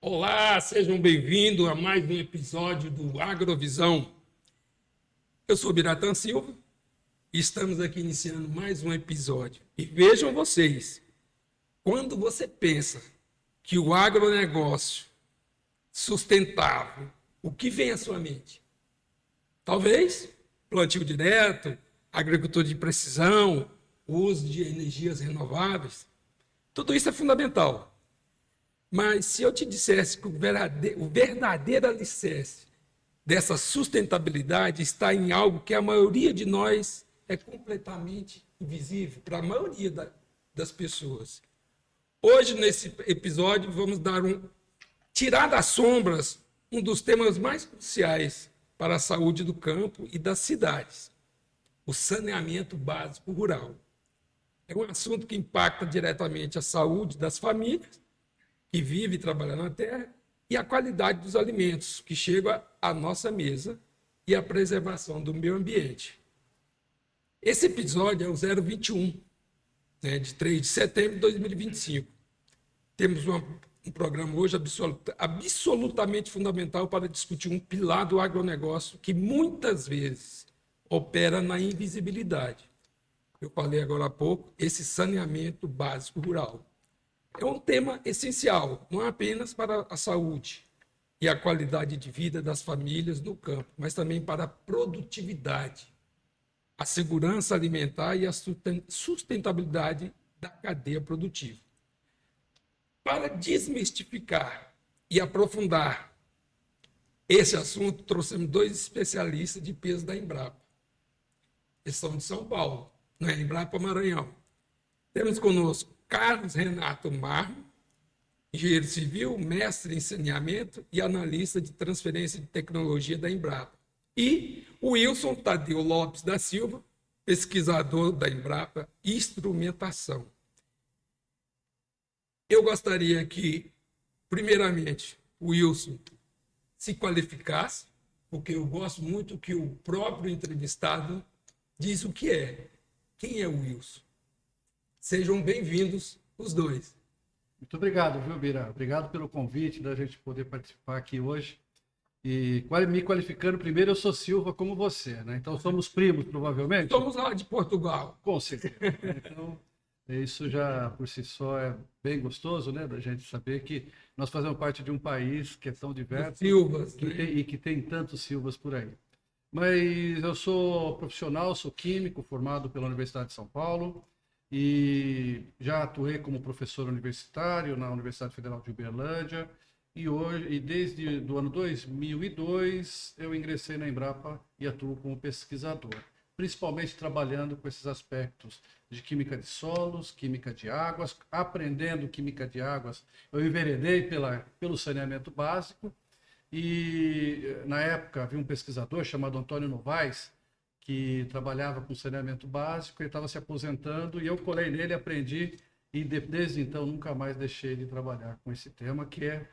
Olá, sejam bem-vindos a mais um episódio do Agrovisão. Eu sou Biratã Silva e estamos aqui iniciando mais um episódio. E vejam vocês, quando você pensa que o agronegócio sustentável, o que vem à sua mente? Talvez plantio direto, agricultura de precisão, o uso de energias renováveis. Tudo isso é fundamental. Mas se eu te dissesse que o verdadeiro alicerce dessa sustentabilidade está em algo que a maioria de nós é completamente invisível para a maioria das pessoas. Hoje, nesse episódio, vamos tirar das sombras um dos temas mais cruciais para a saúde do campo e das cidades, o saneamento básico rural. É um assunto que impacta diretamente a saúde das famílias que vivem e trabalham na terra e a qualidade dos alimentos que chegam à nossa mesa e a preservação do meio ambiente. Esse episódio é o 021, né, de 3 de setembro de 2025. Temos um programa hoje absolutamente fundamental para discutir um pilar do agronegócio que muitas vezes opera na invisibilidade. Eu falei agora há pouco, esse saneamento básico rural. É um tema essencial, não apenas para a saúde e a qualidade de vida das famílias no campo, mas também para a produtividade, a segurança alimentar e a sustentabilidade da cadeia produtiva. Para desmistificar e aprofundar esse assunto, trouxemos dois especialistas de peso da Embrapa. Eles são de São Paulo, não é Embrapa Maranhão. Temos conosco Carlos Renato Marmo, engenheiro civil, mestre em saneamento e analista de transferência de tecnologia da Embrapa. E o Wilson Tadeu Lopes da Silva, pesquisador da Embrapa Instrumentação. Eu gostaria que, primeiramente, o Wilson se qualificasse, porque eu gosto muito que o próprio entrevistado diz o que é. Quem é o Wilson? Sejam bem-vindos os dois. Muito obrigado, viu, Bira? Obrigado pelo convite da gente poder participar aqui hoje. E me qualificando, primeiro eu sou Silva como você, né? Então somos primos, provavelmente? Somos lá de Portugal. Com certeza. Então, isso já por si só é bem gostoso, né? Da gente saber que nós fazemos parte de um país que é tão diverso Silvas, né? e que tem tantos Silvas por aí. Mas eu sou profissional, sou químico, formado pela Universidade de São Paulo e já atuei como professor universitário na Universidade Federal de Uberlândia e desde do ano 2002 eu ingressei na Embrapa e atuo como pesquisador, principalmente trabalhando com esses aspectos de química de solos, química de águas, aprendendo química de águas. Eu enveredei pelo saneamento básico e na época havia um pesquisador chamado Antônio Novaes, que trabalhava com saneamento básico, ele estava se aposentando e eu colei nele, aprendi e desde então nunca mais deixei de trabalhar com esse tema que é,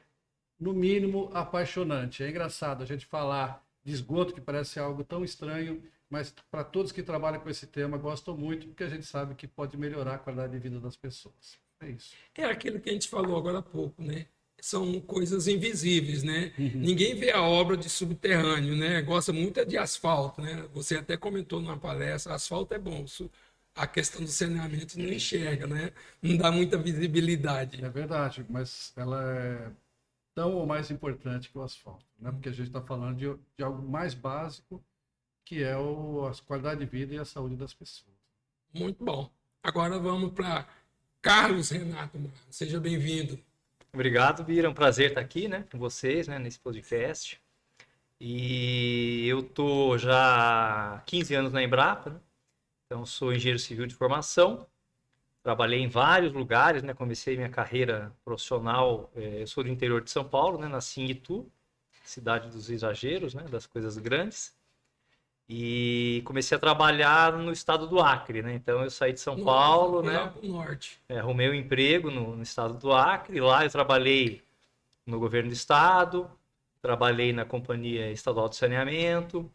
no mínimo, apaixonante. É engraçado a gente falar de esgoto, que parece algo tão estranho, mas para todos que trabalham com esse tema gostam muito, porque a gente sabe que pode melhorar a qualidade de vida das pessoas. É isso. É aquilo que a gente falou agora há pouco, né? São coisas invisíveis, né? Uhum. Ninguém vê a obra de subterrâneo, né? Gosta muito é de asfalto, né? Você até comentou numa palestra, asfalto é bom. A questão do saneamento não enxerga, né? Não dá muita visibilidade. É verdade, mas ela é tão ou mais importante que o asfalto, né? Porque a gente está falando de algo mais básico, que é a qualidade de vida e a saúde das pessoas. Muito bom. Agora vamos para Carlos Renato. Seja bem-vindo. Obrigado, Bira. É um prazer estar aqui, né, com vocês, né, nesse podcast. E eu tô já há 15 anos na Embrapa, né? Então sou engenheiro civil de formação. Trabalhei em vários lugares, né? Comecei minha carreira profissional. Eu sou do interior de São Paulo, né? Nasci em Itu, cidade dos exageros, né? Das coisas grandes. E comecei a trabalhar no estado do Acre, né? Então eu saí de São Paulo, Lá né? para o norte. Arrumei um emprego no estado do Acre. Lá eu trabalhei no governo do estado, trabalhei na Companhia Estadual de Saneamento,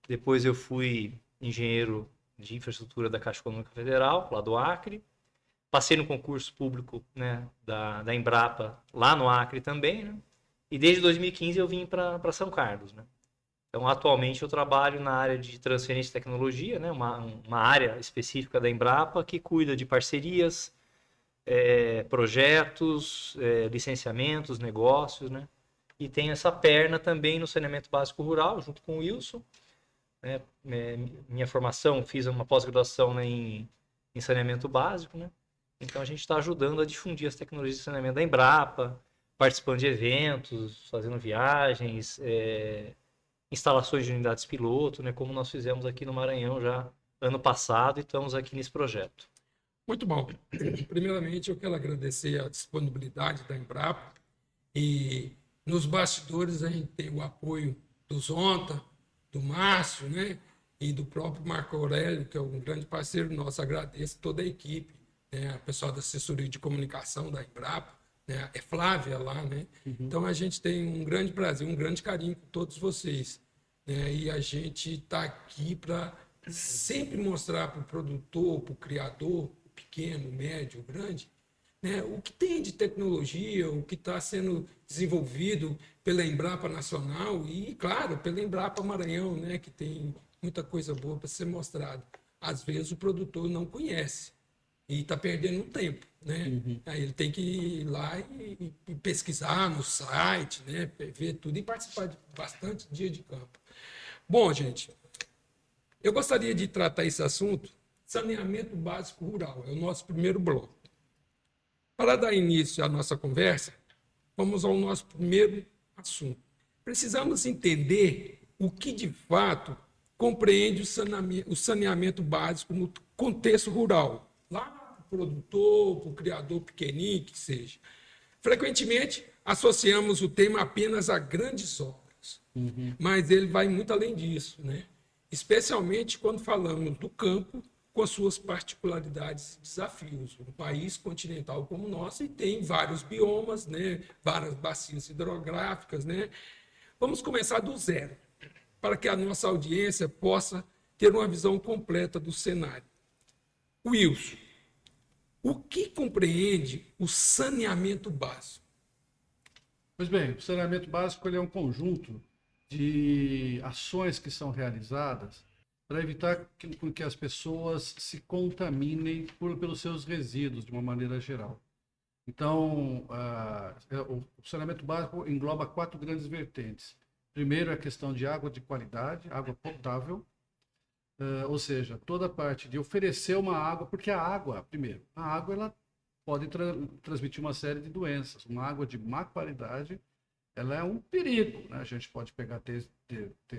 depois eu fui engenheiro de infraestrutura da Caixa Econômica Federal, lá do Acre. Passei no concurso público, né, da Embrapa, lá no Acre também, né? E desde 2015 eu vim para São Carlos, né? Então, atualmente eu trabalho na área de transferência de tecnologia, né? Uma área específica da Embrapa que cuida de parcerias, projetos, licenciamentos, negócios, né? E tem essa perna também no saneamento básico rural, junto com o Wilson, né? Minha formação, fiz uma pós-graduação, né, em saneamento básico, né? Então a gente está ajudando a difundir as tecnologias de saneamento da Embrapa, participando de eventos, fazendo viagens, instalações de unidades piloto, né? Como nós fizemos aqui no Maranhão já ano passado e estamos aqui nesse projeto. Muito bom. Primeiramente, eu quero agradecer a disponibilidade da Embrapa e nos bastidores a gente tem o apoio do Zonta, do Márcio, né? E do próprio Marco Aurélio, que é um grande parceiro nosso. Agradeço toda a equipe, né? A pessoal da assessoria de comunicação da Embrapa, né? É Flávia lá, né? Então a gente tem um grande prazer, um grande carinho com todos vocês, né? E a gente está aqui para sempre mostrar para o produtor, para o criador, o pequeno, o médio, o grande, né, o que tem de tecnologia, o que está sendo desenvolvido pela Embrapa Nacional e, claro, pela Embrapa Maranhão, né, que tem muita coisa boa para ser mostrada. Às vezes o produtor não conhece e está perdendo um tempo, né? Aí ele tem que ir lá e pesquisar no site, né, ver tudo e participar de bastante dia de campo. Bom, gente, eu gostaria de tratar esse assunto, saneamento básico rural, é o nosso primeiro bloco. Para dar início à nossa conversa, vamos ao nosso primeiro assunto. Precisamos entender o que de fato compreende o saneamento básico no contexto rural, lá para o produtor, para o criador pequenininho, que seja. Frequentemente, associamos o tema apenas a grandes obras, mas ele vai muito além disso, né? Especialmente quando falamos do campo com as suas particularidades e desafios. Um país continental como o nosso e tem vários biomas, né? Várias bacias hidrográficas, né? Vamos começar do zero, para que a nossa audiência possa ter uma visão completa do cenário. Wilson, o que compreende o saneamento básico? Pois bem, o saneamento básico ele é um conjunto de ações que são realizadas para evitar que as pessoas se contaminem pelos seus resíduos, de uma maneira geral. Então, o saneamento básico engloba 4 grandes vertentes. Primeiro, é a questão de água de qualidade, água potável, ou seja, toda a parte de oferecer uma água, porque a água, primeiro, a água ela pode transmitir uma série de doenças. Uma água de má qualidade, ela é um perigo, né? A gente pode pegar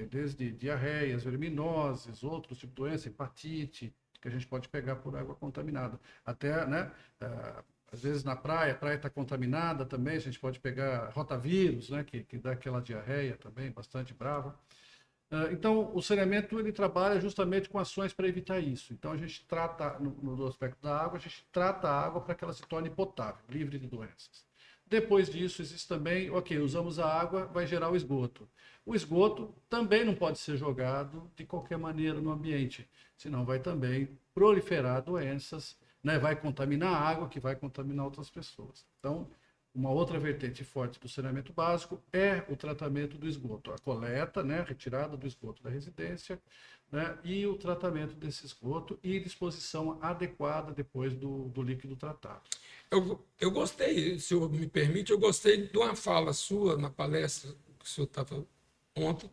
desde diarreias, verminoses, outros tipos de doença, hepatite, que a gente pode pegar por água contaminada. Até, né, às vezes na praia, a praia está contaminada também, a gente pode pegar rotavírus, né, que dá aquela diarreia também, bastante brava. Então, o saneamento ele trabalha justamente com ações para evitar isso. Então, a gente trata, no aspecto da água, a gente trata a água para que ela se torne potável, livre de doenças. Depois disso, existe também, ok, usamos a água, vai gerar o esgoto. O esgoto também não pode ser jogado de qualquer maneira no ambiente, senão vai também proliferar doenças, né? Vai contaminar a água, que vai contaminar outras pessoas. Então, uma outra vertente forte do saneamento básico é o tratamento do esgoto, a coleta, né, a retirada do esgoto da residência, né, e o tratamento desse esgoto e disposição adequada depois do líquido tratado. Eu gostei, se o senhor me permite, eu gostei de uma fala sua na palestra que o senhor estava ontem,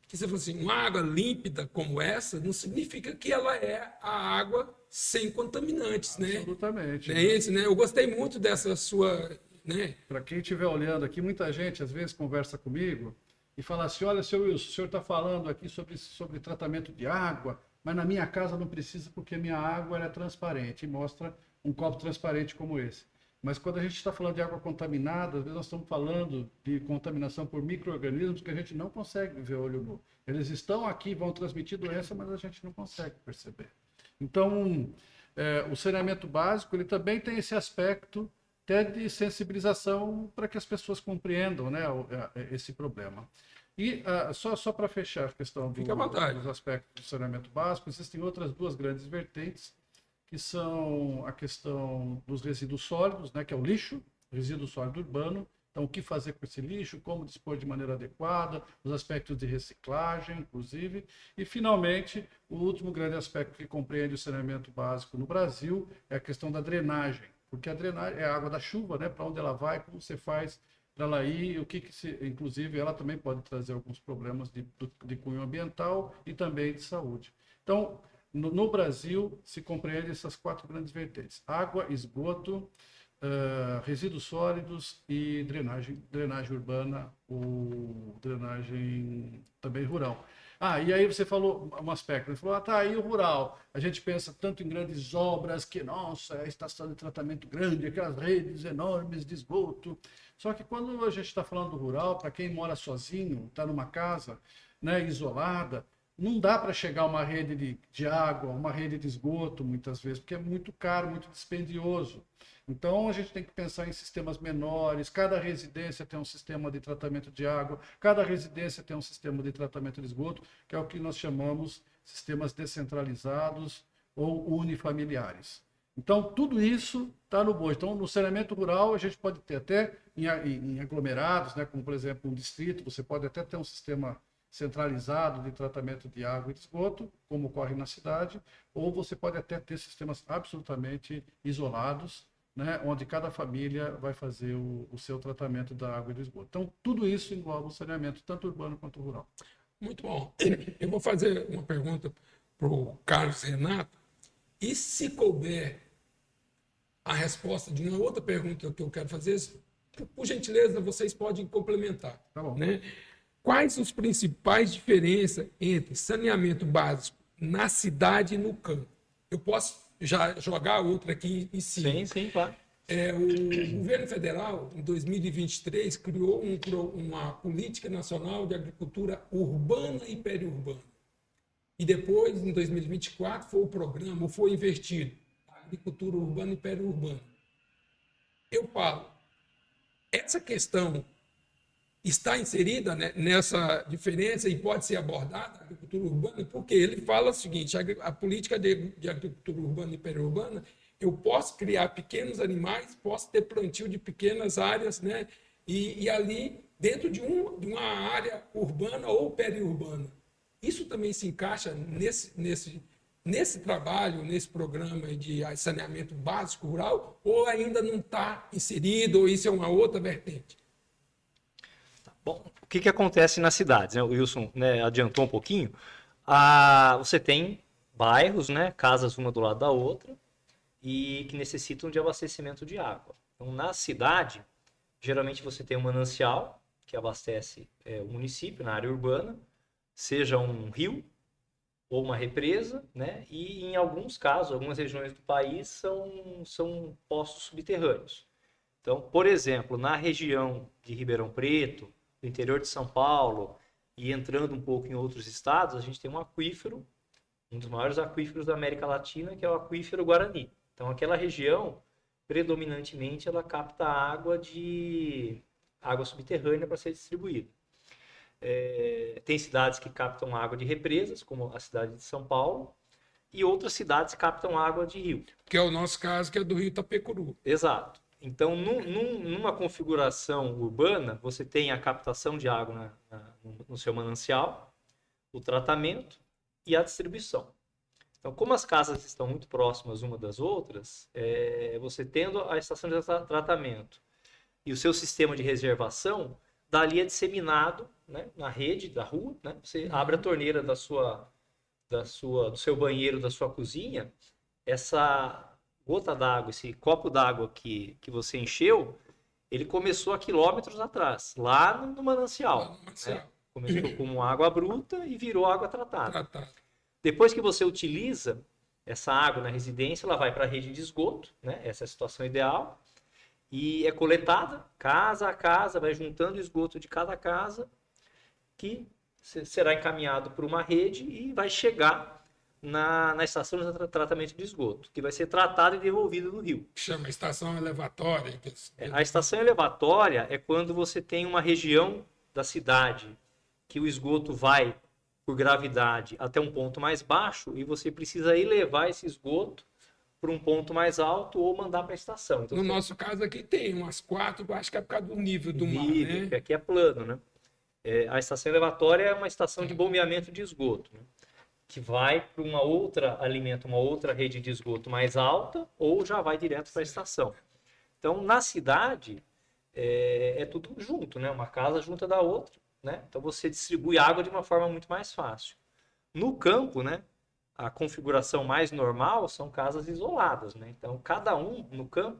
que você falou assim, uma água límpida como essa não significa que ela é a água sem contaminantes, né? Absolutamente. É isso, né? Eu gostei muito dessa sua, né? Para quem estiver olhando aqui, muita gente às vezes conversa comigo e fala assim, olha, seu Wilson, o senhor está falando aqui sobre tratamento de água, mas na minha casa não precisa porque minha água é transparente, e mostra um copo transparente como esse. Mas quando a gente está falando de água contaminada, às vezes nós estamos falando de contaminação por micro-organismos que a gente não consegue ver olho nu. Eles estão aqui, vão transmitir doença, mas a gente não consegue perceber. Então, o saneamento básico ele também tem esse aspecto até de sensibilização para que as pessoas compreendam, né, esse problema. E só para fechar a questão dos aspectos do saneamento básico, existem outras 2 grandes vertentes, que são a questão dos resíduos sólidos, né, que é o lixo, resíduo sólido urbano, Então, o que fazer com esse lixo, como dispor de maneira adequada, os aspectos de reciclagem, inclusive. E, finalmente, o último grande aspecto que compreende o saneamento básico no Brasil é a questão da drenagem. Porque a drenagem é a água da chuva, né? Para onde ela vai, como você faz para ela ir, inclusive, ela também pode trazer alguns problemas de cunho ambiental e também de saúde. Então, no Brasil, se compreende essas 4 grandes vertentes: água, esgoto, resíduos sólidos e drenagem urbana ou drenagem também rural. E aí você falou um aspecto, você falou, tá aí o rural. A gente pensa tanto em grandes obras, que, nossa, a estação de tratamento grande, aquelas redes enormes de esgoto. Só que quando a gente está falando do rural, para quem mora sozinho, está numa casa, né, isolada, não dá para chegar a uma rede de água, uma rede de esgoto, muitas vezes, porque é muito caro, muito dispendioso. Então, a gente tem que pensar em sistemas menores, cada residência tem um sistema de tratamento de água, cada residência tem um sistema de tratamento de esgoto, que é o que nós chamamos sistemas descentralizados ou unifamiliares. Então, tudo isso está no BOJ. Então, no saneamento rural, a gente pode ter até em aglomerados, né, como, por exemplo, um distrito, você pode até ter um sistema centralizado de tratamento de água e de esgoto, como ocorre na cidade, ou você pode até ter sistemas absolutamente isolados, né, onde cada família vai fazer o seu tratamento da água e do esgoto. Então, tudo isso envolve o saneamento, tanto urbano quanto rural. Muito bom. Eu vou fazer uma pergunta para o Carlos Renato, e se couber a resposta de uma outra pergunta que eu quero fazer, por gentileza, vocês podem complementar. Tá bom. Né? Quais os principais diferenças entre saneamento básico na cidade e no campo? Eu posso já jogar outra aqui em cima. Sim, claro. O governo federal, em 2023, criou uma política nacional de agricultura urbana e periurbana. E depois, em 2024, foi o programa, foi investido na agricultura urbana e periurbana. Eu falo, essa questão está inserida, né, nessa diferença e pode ser abordada a agricultura urbana, porque ele fala o seguinte: a política de agricultura urbana e periurbana, eu posso criar pequenos animais, posso ter plantio de pequenas áreas, né, e ali dentro de uma área urbana ou periurbana. Isso também se encaixa nesse trabalho, nesse programa de saneamento básico rural, ou ainda não está inserido, ou isso é uma outra vertente? Bom, o que acontece nas cidades, né? O Wilson, né, adiantou um pouquinho. Você tem bairros, né, casas uma do lado da outra, e que necessitam de abastecimento de água. Então, na cidade, geralmente você tem um manancial que abastece o município na área urbana, seja um rio ou uma represa, né? E em alguns casos, algumas regiões do país são poços subterrâneos. Então, por exemplo, na região de Ribeirão Preto, do interior de São Paulo, e entrando um pouco em outros estados, a gente tem um aquífero, um dos maiores aquíferos da América Latina, que é o aquífero Guarani. Então, aquela região, predominantemente, ela capta água subterrânea para ser distribuída. Tem cidades que captam água de represas, como a cidade de São Paulo, e outras cidades captam água de rio. Que é o nosso caso, que é do Rio Itapecuru. Exato. Então, numa configuração urbana, você tem a captação de água no seu manancial, o tratamento e a distribuição. Então, como as casas estão muito próximas uma das outras, você tendo a estação de tratamento e o seu sistema de reservação, dali é disseminado, né, na rede da rua, né? Você abre a torneira do seu banheiro, da sua cozinha, essa gota d'água, esse copo d'água que você encheu, ele começou há quilômetros atrás, lá no manancial. Né? Começou como água bruta e virou água tratada. Depois que você utiliza essa água na residência, ela vai para a rede de esgoto, né? Essa é a situação ideal, e é coletada casa a casa, vai juntando o esgoto de cada casa, que será encaminhado por uma rede e vai chegar na estação de tratamento de esgoto, que vai ser tratado e devolvido no rio. Chama estação elevatória. A estação elevatória é quando você tem uma região da cidade que o esgoto vai por gravidade até um ponto mais baixo e você precisa elevar esse esgoto para um ponto mais alto ou mandar para a estação. Então, No nosso caso aqui tem umas 4, acho que é por causa do nível do mar, nível, né? que aqui é plano, né? A estação elevatória é uma estação de bombeamento de esgoto, né? Que vai para uma outra, alimenta uma outra rede de esgoto mais alta ou já vai direto para a estação. Então, na cidade, é tudo junto, né? Uma casa junta da outra, né? Então, você distribui água de uma forma muito mais fácil. No campo, né? A configuração mais normal são casas isoladas, né? Então, cada um no campo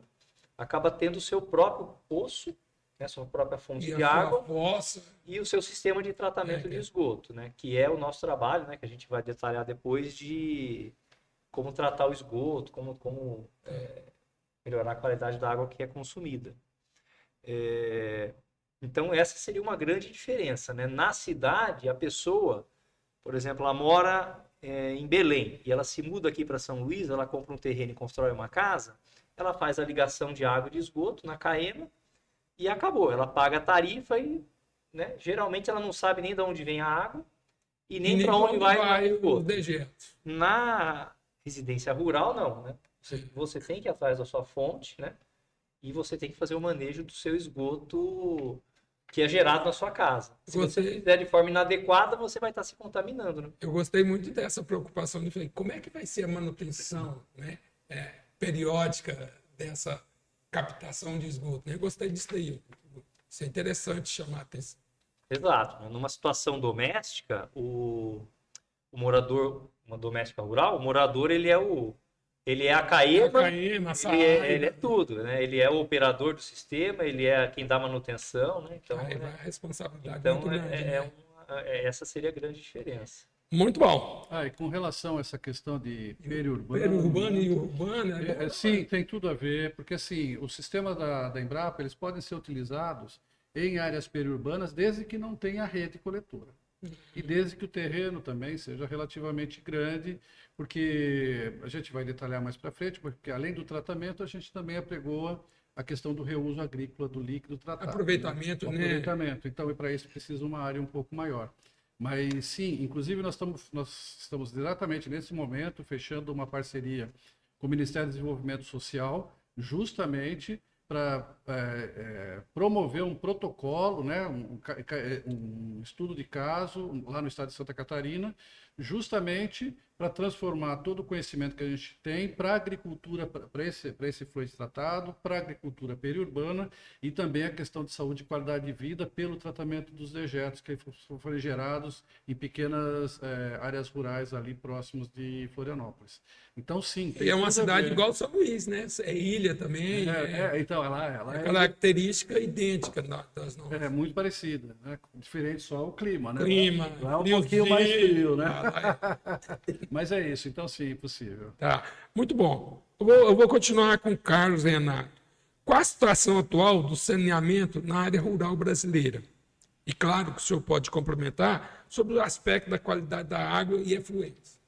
acaba tendo o seu próprio poço, né? Sua própria fonte E de a sua água fossa, e o seu sistema de tratamento de esgoto, né? Que é o nosso trabalho, né? Que a gente vai detalhar depois de como tratar o esgoto, como melhorar a qualidade da água que é consumida. Então, essa seria uma grande diferença, né? Na cidade, a pessoa, por exemplo, ela mora em Belém e ela se muda aqui para São Luís, ela compra um terreno e constrói uma casa, ela faz a ligação de água e de esgoto na Caema e acabou. Ela paga a tarifa e, né, geralmente ela não sabe nem de onde vem a água e e nem nem para onde vai o o esgoto. dejeto. Na residência rural, não, né? Você tem que ir atrás da sua fonte, né? E você tem que fazer o manejo do seu esgoto que é gerado na sua casa. Se você fizer de forma inadequada, você vai estar se contaminando, né? Eu gostei muito dessa preocupação de falei, como é que vai ser a manutenção, né, periódica dessa captação de esgoto, né? Eu gostei disso daí. Isso é interessante chamar a atenção. Exato, né? Numa situação doméstica, o morador, uma doméstica rural, o morador ele é a Caema, ele é tudo, né? Ele é o operador do sistema, ele é quem dá manutenção, né? Então, aí vai a responsabilidade muito grande, né? essa seria a grande diferença. Muito bom. E com relação a essa questão de periurbano... Periurbano e urbano... sim, tem tudo a ver, porque assim, o sistema da Embrapa, eles podem ser utilizados em áreas periurbanas desde que não tenha rede coletora. E desde que o terreno também seja relativamente grande, porque a gente vai detalhar mais para frente, porque além do tratamento, a gente também apregoa a questão do reuso agrícola do líquido tratado. Aproveitamento, né? Aproveitamento. Então, e para isso precisa uma área um pouco maior. Mas sim, inclusive nós estamos exatamente nesse momento fechando uma parceria com o Ministério do Desenvolvimento Social, justamente para promover um protocolo, né, um estudo de caso lá no estado de Santa Catarina, justamente para transformar todo o conhecimento que a gente tem para a agricultura, para esse fluente tratado, para a agricultura periurbana e também a questão de saúde e qualidade de vida pelo tratamento dos dejetos que foram gerados em pequenas áreas rurais ali próximos de Florianópolis. Então, sim. E é uma cidade igual São Luís, né? É ilha também. Então, ela é característica idêntica das nossas. É muito parecida, né? Diferente só o clima, né? Clima, lá é um pouquinho mais frio, né? É. Mas é isso, então sim, possível. Tá, muito bom. Eu vou continuar com o Carlos Renato. Qual a situação atual do saneamento na área rural brasileira? E claro que o senhor pode complementar sobre o aspecto da qualidade da água e efluentes.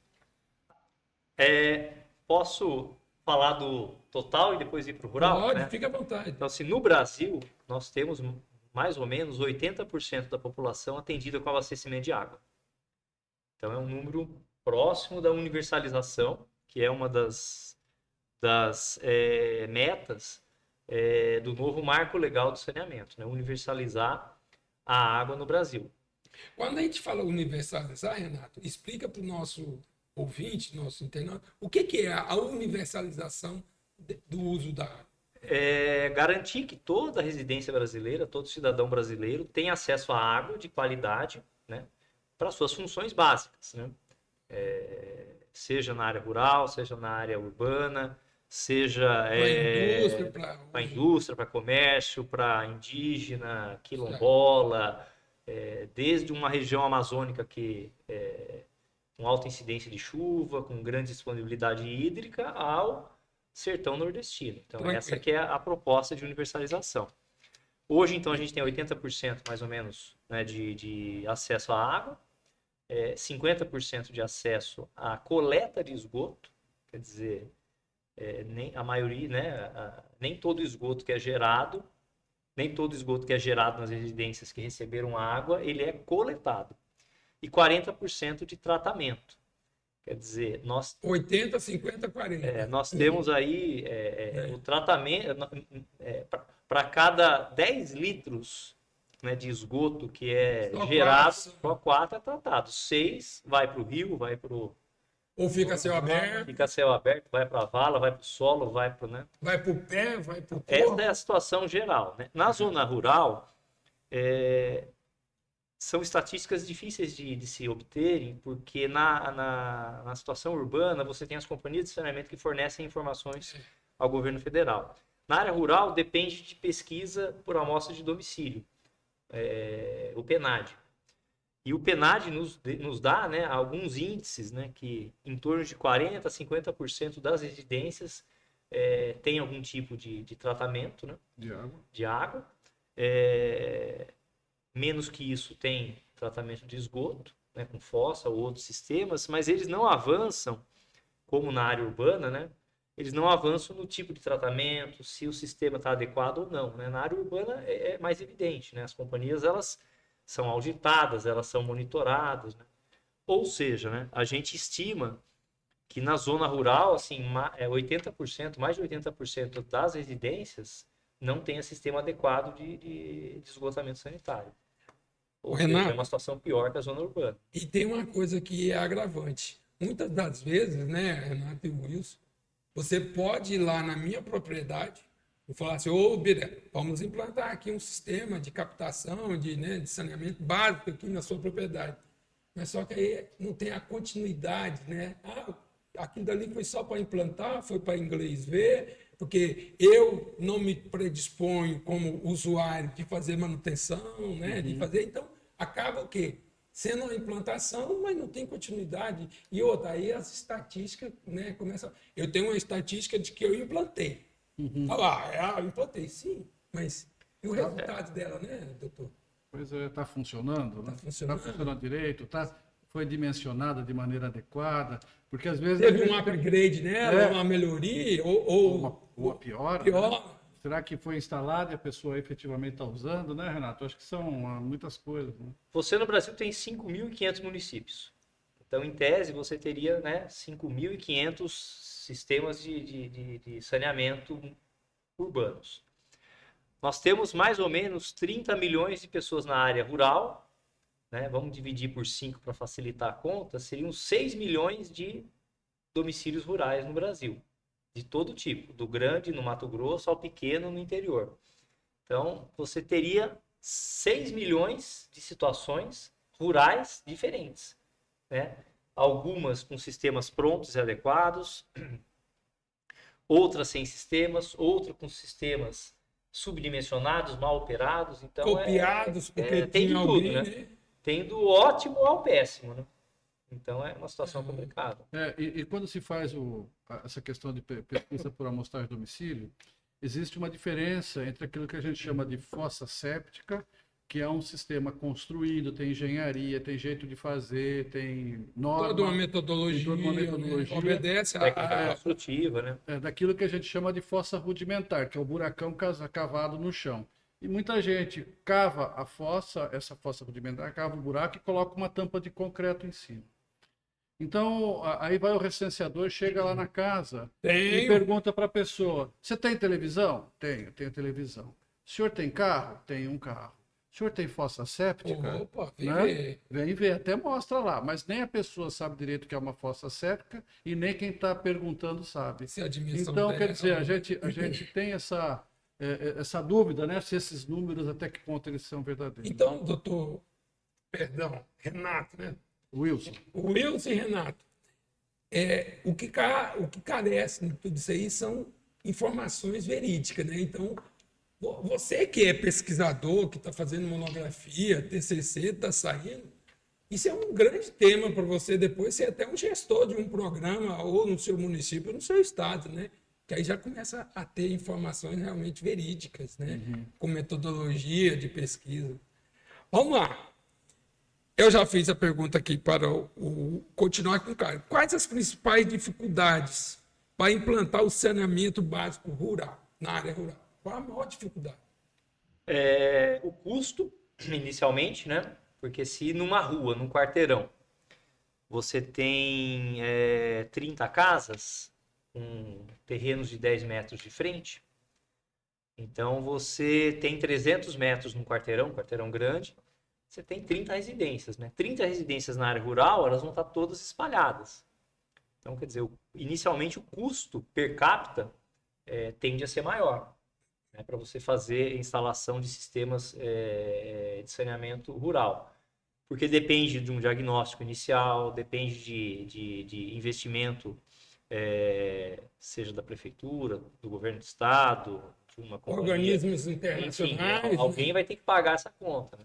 Posso falar do total e depois ir para o rural? Pode, né? fica à vontade. Então, assim, no Brasil, nós temos mais ou menos 80% da população atendida com abastecimento de água. Então, é um número próximo da universalização, que é uma das metas do novo marco legal do saneamento, né? Universalizar a água no Brasil. Quando a gente fala universalizar, Renato, explica para o nosso ouvinte, nosso internauta, o que é a universalização do uso da água? Garantir que toda residência brasileira, todo cidadão brasileiro tem acesso à água de qualidade, né, para suas funções básicas, né? Seja na área rural, seja na área urbana, seja para indústria, para comércio, para indígena, quilombola, desde uma região amazônica que com alta incidência de chuva, com grande disponibilidade hídrica, ao sertão nordestino. Então, essa que é a proposta de universalização. Hoje, então, a gente tem 80% mais ou menos, né, de acesso à água, 50% de acesso à coleta de esgoto, quer dizer, nem a maioria, né, nem todo esgoto que é gerado, nas residências que receberam água, ele é coletado. E 40% de tratamento. Quer dizer, nós 80, 50, 40. nós temos aí o tratamento para cada 10 litros, né, de esgoto que é Só gerado, quatro. só 4 é tratado. 6 vai para o rio, vai para o Ou fica a céu aberto, fica a céu aberto, vai para a vala, vai para o solo, vai para, né? vai para o pé, vai para o Essa corpo. é a situação geral, né? Na zona rural, são estatísticas difíceis de se obterem, porque na situação urbana você tem as companhias de saneamento que fornecem informações ao governo federal. Na área rural, depende de pesquisa por amostra de domicílio, o PNAD. E o PNAD nos dá, né, alguns índices, né, que em torno de 40% a 50% das residências tem algum tipo de tratamento, né, de água. Menos que isso tem tratamento de esgoto, né, com fossa ou outros sistemas, mas eles não avançam, como na área urbana, né, eles não avançam no tipo de tratamento, se o sistema está adequado ou não, né? Na área urbana é mais evidente, né? As companhias, elas são auditadas, elas são monitoradas, né? Ou seja, né, a gente estima que na zona rural, assim, 80%, mais de 80% das residências não tem sistema adequado de esgotamento sanitário. Ou seja, Renato, é uma situação pior que a zona urbana. e tem uma coisa que é agravante. Muitas das vezes, né, Renato e Wilson, você pode ir lá na minha propriedade e falar assim, ô, Bira, vamos implantar aqui um sistema de captação, de saneamento básico aqui na sua propriedade. Mas só que aí não tem a continuidade, né? Aquilo dali foi só para implantar, foi para inglês ver, porque eu não me predisponho como usuário de fazer manutenção, né? De fazer, então acaba o quê? Sendo uma implantação, mas não tem continuidade. E outra, aí as estatísticas, né, começam. Eu tenho uma estatística de que eu implantei. Olha lá, eu implantei, sim, mas e o resultado dela, né, doutor? Pois é, está funcionando, né? funcionando. Está funcionando direito, foi dimensionada de maneira adequada, porque às vezes Teve um upgrade nela, uma melhoria, ou uma piora, pior. né? Será que foi instalada e a pessoa efetivamente está usando, né, Renato? Acho que são muitas coisas, né? Você no Brasil tem 5.500 municípios. Então, em tese, você teria, né, 5.500 sistemas de saneamento urbanos. Nós temos mais ou menos 30 milhões de pessoas na área rural, né? Vamos dividir por 5 para facilitar a conta, seriam 6 milhões de domicílios rurais no Brasil, de todo tipo, do grande no Mato Grosso ao pequeno no interior. Então, você teria 6 milhões de situações rurais diferentes, né? Algumas com sistemas prontos e adequados, outras sem sistemas, outras com sistemas subdimensionados, mal operados. Então, Copiados, porque tem de tinha tudo, alguém, né? Tem do ótimo ao péssimo, né? Então, é uma situação complicada. E quando se faz essa questão de pesquisa por amostragem de domicílio, existe uma diferença entre aquilo que a gente chama de fossa séptica, que é um sistema construído, tem engenharia, tem jeito de fazer, tem norma, toda uma metodologia, né? Obedece técnica construtiva, né? Daquilo que a gente chama de fossa rudimentar, que é o buracão cavado no chão. E muita gente cava a fossa, essa fossa rudimentar, cava o buraco e coloca uma tampa de concreto em cima. Então, aí vai o recenseador, chega lá na casa e pergunta para a pessoa, você tem televisão? Tenho televisão. O senhor tem carro? Tenho um carro. O senhor tem fossa séptica? Opa, vem né? ver. Vem ver, até mostra lá, mas nem a pessoa sabe direito o que é uma fossa séptica e nem quem está perguntando sabe. Se a dimensão Então, dela- quer dizer, a gente tem essa dúvida, né? Se esses números, até que ponto eles são verdadeiros. Então, doutor, perdão, Renato, né? Wilson. O Wilson e Renato, o que carece de tudo isso aí são informações verídicas, né? Então, você que é pesquisador, que está fazendo monografia, TCC, está saindo, isso é um grande tema para você depois ser até um gestor de um programa ou no seu município ou no seu estado, né? Que aí já começa a ter informações realmente verídicas, né? Com metodologia de pesquisa. Vamos lá. Eu já fiz a pergunta aqui para continuar com o Caio. Quais as principais dificuldades para implantar o saneamento básico rural, na área rural? Qual a maior dificuldade? O custo, inicialmente, né? Porque se numa rua, num quarteirão, você tem 30 casas com terrenos de 10 metros de frente. Então, você tem 300 metros num quarteirão grande, você tem 30 residências, né? 30 residências na área rural, elas vão estar todas espalhadas. Então, quer dizer, inicialmente o custo per capita tende a ser maior, né, para você fazer a instalação de sistemas de saneamento rural. Porque depende de um diagnóstico inicial, depende de investimento, seja da prefeitura, do governo do estado, de uma companhia. Organismos Enfim, internacionais. alguém vai ter que pagar essa conta, né?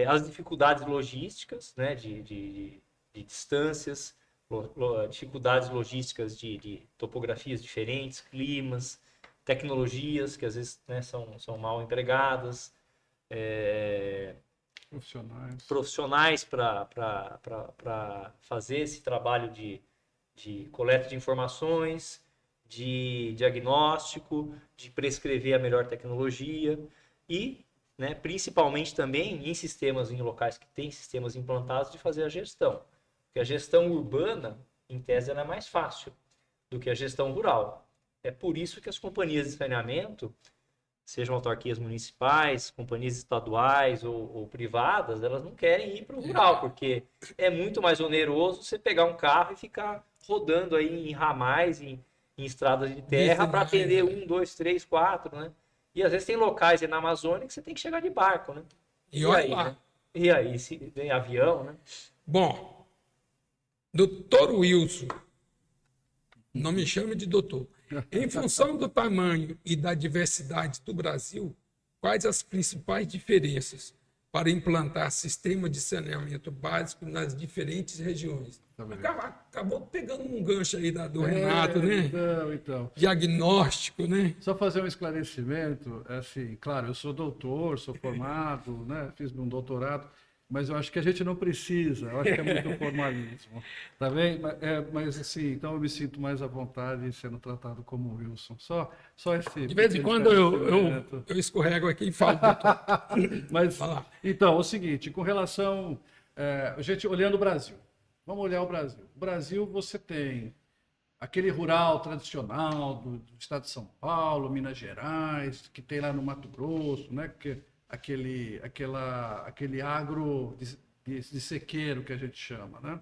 As dificuldades logísticas, né, de distâncias, dificuldades logísticas de topografias diferentes, climas, tecnologias que às vezes, né, são mal empregadas, profissionais para fazer esse trabalho de coleta de informações, de diagnóstico, de prescrever a melhor tecnologia e, né, principalmente também em locais que têm sistemas implantados, de fazer a gestão. Porque a gestão urbana, em tese, ela é mais fácil do que a gestão rural. É por isso que as companhias de saneamento, sejam autarquias municipais, companhias estaduais ou privadas, elas não querem ir para o rural, porque é muito mais oneroso você pegar um carro e ficar rodando aí em ramais, em estradas de terra, para atender 1, 2, 3, 4, né? E às vezes tem locais aí na Amazônia que você tem que chegar de barco, né? E olha aí, lá. né? E aí, se tem avião, né? Bom, doutor Wilson, não me chame de doutor. Em função do tamanho e da diversidade do Brasil, quais as principais diferenças para implantar sistema de saneamento básico nas diferentes regiões? Acabou pegando um gancho aí do Renato, né? Então. Diagnóstico, né? Só fazer um esclarecimento, assim, claro, eu sou doutor, sou formado, né? Fiz um doutorado, mas eu acho que a gente não precisa, eu acho que é muito formalismo, tá bem? Mas assim, então eu me sinto mais à vontade sendo tratado como Wilson. Só esse. De vez em quando eu escorrego aqui e falo, doutor. Mas, então, é o seguinte, com relação, a gente olhando o Brasil, vamos olhar o Brasil. O Brasil, você tem aquele rural tradicional do estado de São Paulo, Minas Gerais, que tem lá no Mato Grosso, né? Aquele agro de sequeiro que a gente chama, né?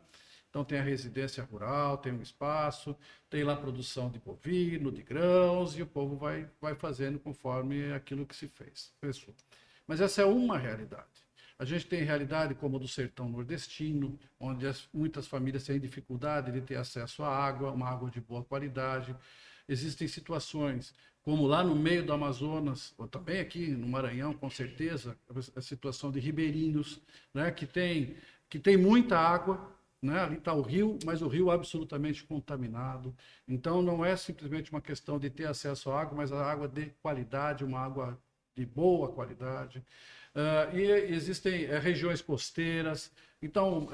Então tem a residência rural, tem um espaço, tem lá a produção de bovino, de grãos, e o povo vai fazendo conforme aquilo que se fez. Mas essa é uma realidade. A gente tem realidade como a do sertão nordestino, onde muitas famílias têm dificuldade de ter acesso à água, uma água de boa qualidade. Existem situações como lá no meio do Amazonas, ou também aqui no Maranhão, com certeza, a situação de ribeirinhos, né, que tem muita água, né, ali está o rio, mas o rio absolutamente contaminado. Então não é simplesmente uma questão de ter acesso à água, mas a água de qualidade, uma água de boa qualidade. E existem regiões costeiras. Então,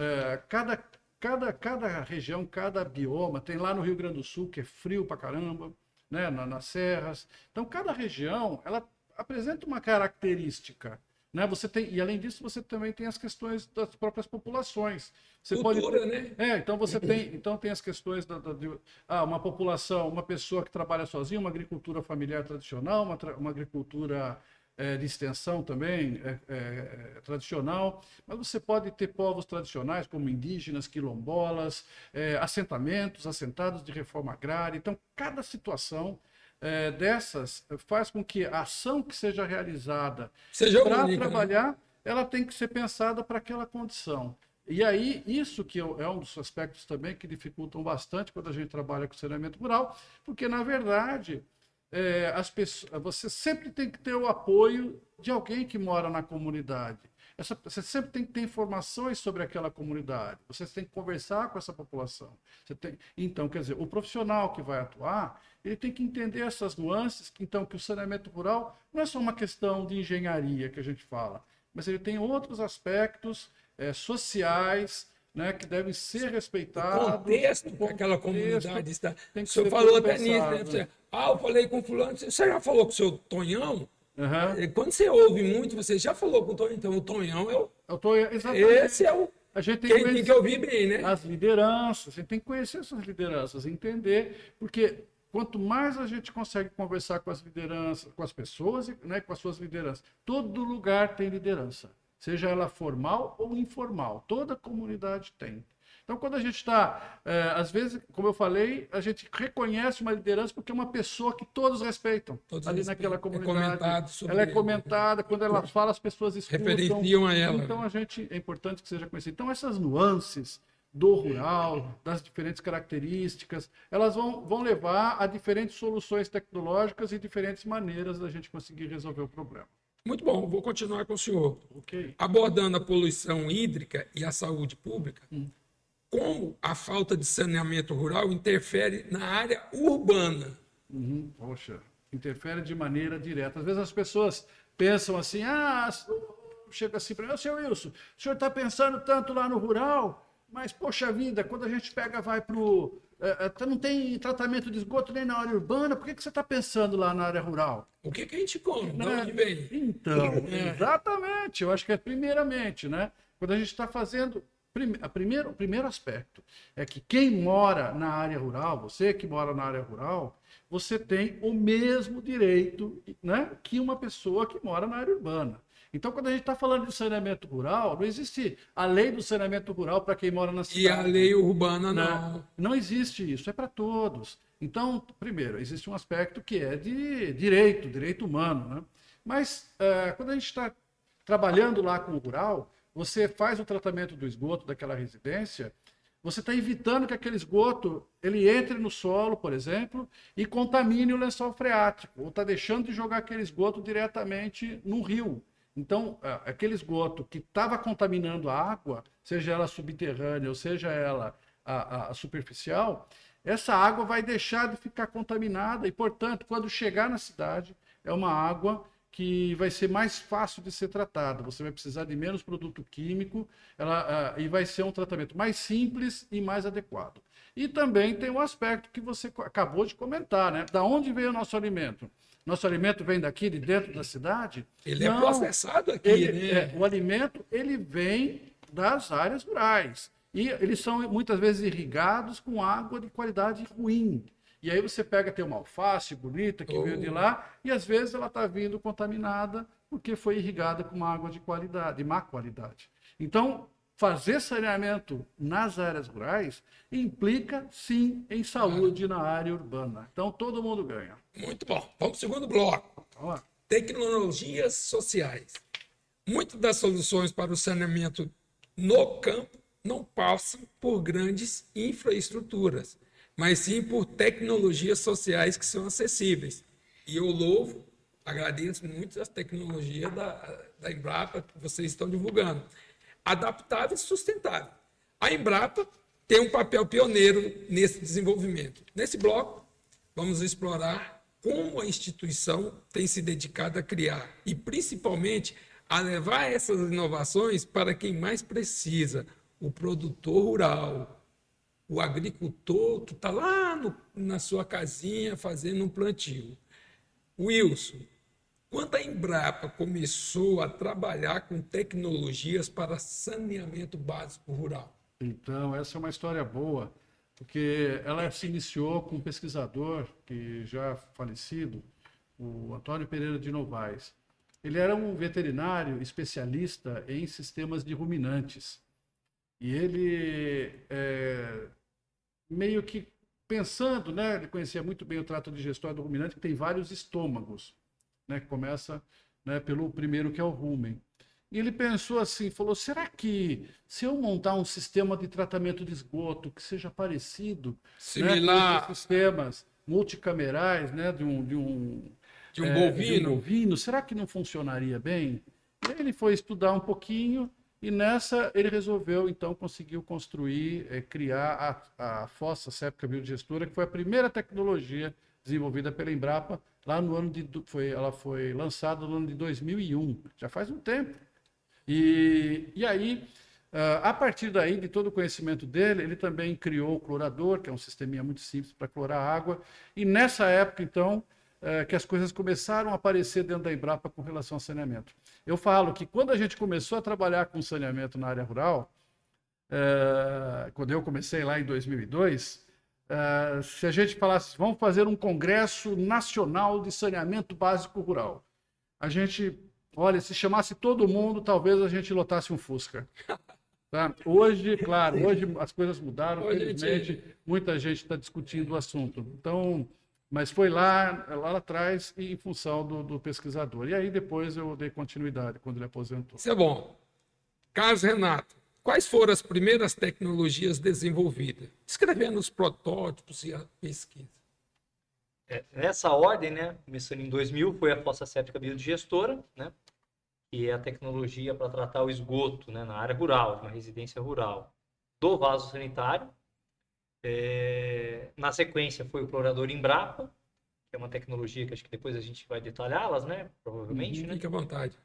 cada região, cada bioma, tem lá no Rio Grande do Sul, que é frio pra caramba, né, nas serras. Então, cada região, ela apresenta uma característica, né? E além disso, você também tem as questões das próprias populações. Cultura, né? Então você tem as questões uma população, uma pessoa que trabalha sozinha, uma agricultura familiar tradicional, uma agricultura de extensão também tradicional, mas você pode ter povos tradicionais como indígenas, quilombolas, assentados de reforma agrária. Então, cada situação dessas faz com que a ação que seja realizada para trabalhar, né? Ela tem que ser pensada para aquela condição. E aí, isso que é um dos aspectos também que dificultam bastante quando a gente trabalha com saneamento rural, porque, na verdade, você sempre tem que ter o apoio de alguém que mora na comunidade. Você sempre tem que ter informações sobre aquela comunidade. Você tem que conversar com essa população. Então, quer dizer, o profissional que vai atuar, ele tem que entender essas nuances. Então, que o saneamento rural não é só uma questão de engenharia que a gente fala, mas ele tem outros aspectos sociais, né, que devem ser respeitados. O contexto que aquela comunidade está. O senhor falou até nisso, né? Eu falei com fulano. Você já falou com o seu Tonhão? Uhum. Quando você ouve muito, você já falou com o Tonhão. Então, o Tonhão é o... Exatamente. Esse é a gente tem Quem tem que ouvir bem, né? as lideranças, a gente tem que conhecer essas lideranças, entender, porque quanto mais a gente consegue conversar com as lideranças, com as pessoas, né, com as suas lideranças, todo lugar tem liderança, seja ela formal ou informal, toda comunidade tem. Então, quando a gente está, às vezes, como eu falei, a gente reconhece uma liderança porque é uma pessoa que todos respeitam Todos ali respeitam. naquela É comunidade. comentado sobre Ela é ele. comentada, quando ela fala, as pessoas escutam. Referenciam a ela. Então, é importante que seja conhecido. Então, essas nuances do rural, das diferentes características, elas vão levar a diferentes soluções tecnológicas e diferentes maneiras da gente conseguir resolver o problema. Muito bom, vou continuar com o senhor. Ok? Abordando a poluição hídrica e a saúde pública, como a falta de saneamento rural interfere na área urbana? Poxa, interfere de maneira direta. Às vezes as pessoas pensam assim, chega assim para mim, seu Wilson, o senhor está pensando tanto lá no rural, mas, poxa vida, quando a gente vai para o... não tem tratamento de esgoto nem na área urbana, por que você está pensando lá na área rural? O que a gente come? De onde vem? Então, exatamente, eu acho que é primeiramente, né? Quando a gente está fazendo... O primeiro aspecto é que quem mora na área rural, você que mora na área rural, você tem o mesmo direito, né, que uma pessoa que mora na área urbana. Então, quando a gente está falando de saneamento rural, não existe a lei do saneamento rural para quem mora na cidade. E a lei urbana Né? não. Não existe isso, é para todos. Então, primeiro, existe um aspecto que é de direito humano. Né? Mas, quando a gente está trabalhando lá com o rural, você faz o tratamento do esgoto daquela residência, você está evitando que aquele esgoto ele entre no solo, por exemplo, e contamine o lençol freático, ou está deixando de jogar aquele esgoto diretamente no rio. Então, aquele esgoto que estava contaminando a água, seja ela subterrânea ou seja ela a superficial, essa água vai deixar de ficar contaminada e, portanto, quando chegar na cidade, é uma água que vai ser mais fácil de ser tratada. Você vai precisar de menos produto químico e vai ser um tratamento mais simples e mais adequado. E também tem um aspecto que você acabou de comentar, né? Da onde veio o nosso alimento? Nosso alimento vem daqui, de dentro da cidade? Ele Não, é processado aqui, né? o alimento ele vem das áreas rurais. E eles são muitas vezes irrigados com água de qualidade ruim. E aí você tem uma alface bonita que veio de lá, e às vezes ela está vindo contaminada porque foi irrigada com uma água de má qualidade. Então, fazer saneamento nas áreas rurais implica, sim, em saúde na área urbana. Então, todo mundo ganha. Muito bom. Vamos para o segundo bloco. Vamos lá. Tecnologias sociais. Muitas das soluções para o saneamento no campo não passam por grandes infraestruturas, mas sim por tecnologias sociais que são acessíveis. E eu agradeço muito as tecnologias da Embrapa que vocês estão divulgando. Adaptável e sustentável. A Embrapa tem um papel pioneiro nesse desenvolvimento. Nesse bloco, vamos explorar como a instituição tem se dedicado a criar e, principalmente, a levar essas inovações para quem mais precisa, o produtor rural, o agricultor que está lá na sua casinha fazendo um plantio. Wilson, quando a Embrapa começou a trabalhar com tecnologias para saneamento básico rural? Então, essa é uma história boa, porque ela se iniciou com um pesquisador que já falecido, o Antônio Pereira de Novaes. Ele era um veterinário especialista em sistemas de ruminantes. E ele, meio que pensando, né, ele conhecia muito bem o trato digestório do ruminante, que tem vários estômagos, né, que começa, né, pelo primeiro, que é o rumen. E ele pensou assim, falou, será que se eu montar um sistema de tratamento de esgoto que seja parecido, similar, né, com esses sistemas multicamerais, né, de um bovino, será que não funcionaria bem? E aí ele foi estudar um pouquinho e nessa ele resolveu, então, conseguiu construir, criar a fossa séptica biodigestora, que foi a primeira tecnologia desenvolvida pela Embrapa, lá no ano ela foi lançada no ano de 2001, já faz um tempo. E aí, a partir daí, de todo o conhecimento dele, ele também criou o clorador, que é um sisteminha muito simples para clorar água. E nessa época, então, que as coisas começaram a aparecer dentro da Embrapa com relação ao saneamento. Eu falo que quando a gente começou a trabalhar com saneamento na área rural, quando eu comecei lá em 2002, se a gente falasse, vamos fazer um congresso nacional de saneamento básico rural, a gente, olha, se chamasse todo mundo, talvez a gente lotasse um Fusca. Tá? Hoje, claro, hoje as coisas mudaram, felizmente, muita gente está discutindo o assunto. Então, mas foi lá atrás e em função do pesquisador. E aí depois eu dei continuidade quando ele aposentou. Isso é bom. Carlos Renato, quais foram as primeiras tecnologias desenvolvidas? Descrevendo os protótipos e a pesquisa. Nessa ordem, né, começando em 2000, foi a fossa séptica biodigestora, né, que é a tecnologia para tratar o esgoto, né, na área rural, uma residência rural, do vaso sanitário. Na sequência foi o clorador Embrapa, que é uma tecnologia que acho que depois a gente vai detalhá-las, né, provavelmente. Né? Fique à vontade.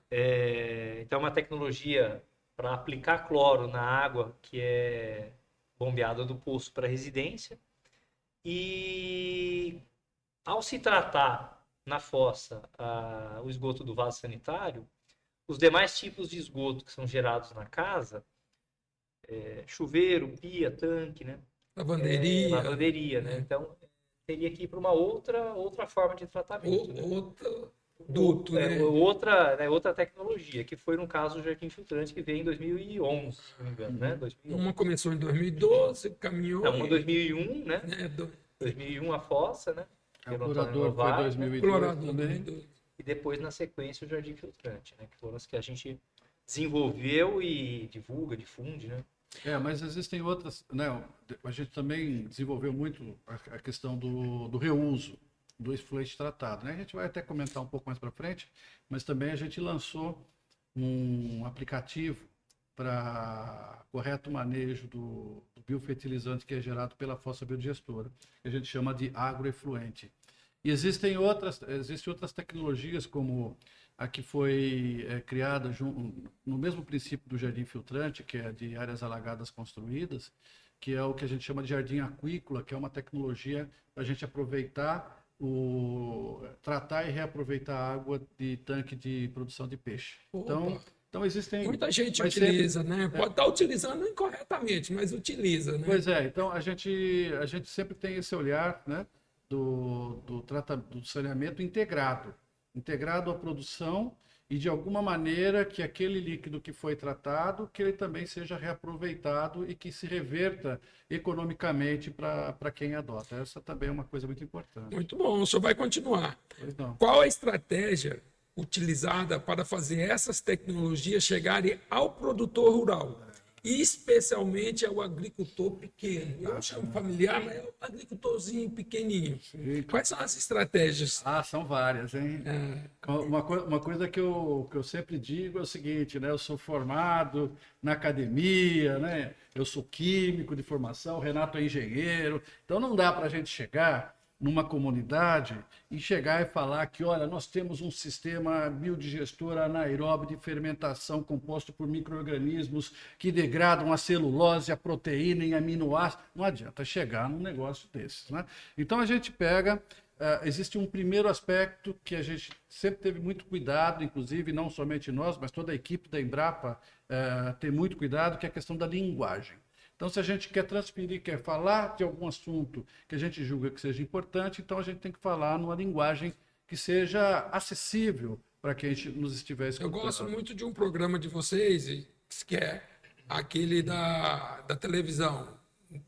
Então, é uma tecnologia para aplicar cloro na água que é bombeada do poço para residência. E ao se tratar na fossa o esgoto do vaso sanitário, os demais tipos de esgoto que são gerados na casa, chuveiro, pia, tanque, né? Lavanderia, né? Então, teria que ir para uma outra forma de tratamento. Outro duto, né? Outra tecnologia, que foi no caso do jardim filtrante, que veio em 2011, se não me engano, né? 2011. Uma começou em 2012, caminhou... Uma em 2001, né? 2001 a fossa, né? O clorador foi 2002 também. E depois, na sequência, o jardim filtrante, né? Que foram as que a gente desenvolveu e divulga, difunde, né? Mas existem outras, né? A gente também desenvolveu muito a questão do reuso do efluente tratado, né? A gente vai até comentar um pouco mais para frente, mas também a gente lançou um aplicativo para correto manejo do biofertilizante que é gerado pela fossa biodigestora, que a gente chama de agroefluente. E existem outras tecnologias, como a que foi criada no mesmo princípio do jardim filtrante, que é de áreas alagadas construídas, que é o que a gente chama de jardim aquícola, que é uma tecnologia para a gente aproveitar, tratar e reaproveitar a água de tanque de produção de peixe. Então existem... Muita gente utiliza, né? Pode estar utilizando incorretamente, mas utiliza, né? Pois é, então a gente sempre tem esse olhar, né? Do saneamento integrado à produção e de alguma maneira que aquele líquido que foi tratado, que ele também seja reaproveitado e que se reverta economicamente para quem adota. Essa também é uma coisa muito importante. Muito bom, o senhor vai continuar. Pois não. Qual a estratégia utilizada para fazer essas tecnologias chegarem ao produtor rural? E especialmente ao agricultor pequeno. Eu chamo familiar, mas é o agricultorzinho pequenininho. Sim. Quais são as estratégias? São várias, hein? Uma coisa que eu sempre digo é o seguinte, né? Eu sou formado na academia, né? Eu sou químico de formação, o Renato é engenheiro. Então não dá para a gente chegar numa comunidade e chegar e falar que, olha, nós temos um sistema biodigestor anaeróbio de fermentação composto por micro-organismos que degradam a celulose, a proteína em aminoácidos. Não adianta chegar num negócio desses, né? Então a gente pega... existe um primeiro aspecto que a gente sempre teve muito cuidado, inclusive não somente nós, mas toda a equipe da Embrapa tem muito cuidado, que é a questão da linguagem. Então, se a gente quer transferir, quer falar de algum assunto que a gente julga que seja importante, então a gente tem que falar numa linguagem que seja acessível para quem nos estiver escutando. Eu gosto muito de um programa de vocês, que é aquele da televisão,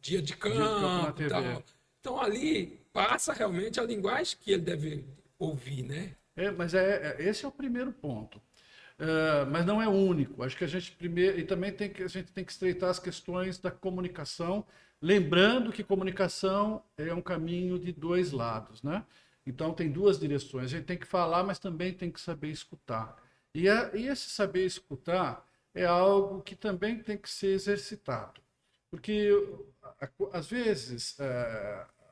Dia de Campo e tal. Então, ali passa realmente a linguagem que ele deve ouvir, né? Mas esse é o primeiro ponto. Mas não é o único. Acho que a gente a gente tem que estreitar as questões da comunicação, lembrando que comunicação é um caminho de dois lados, né? Então tem duas direções. A gente tem que falar, mas também tem que saber escutar. E esse saber escutar é algo que também tem que ser exercitado, porque às vezes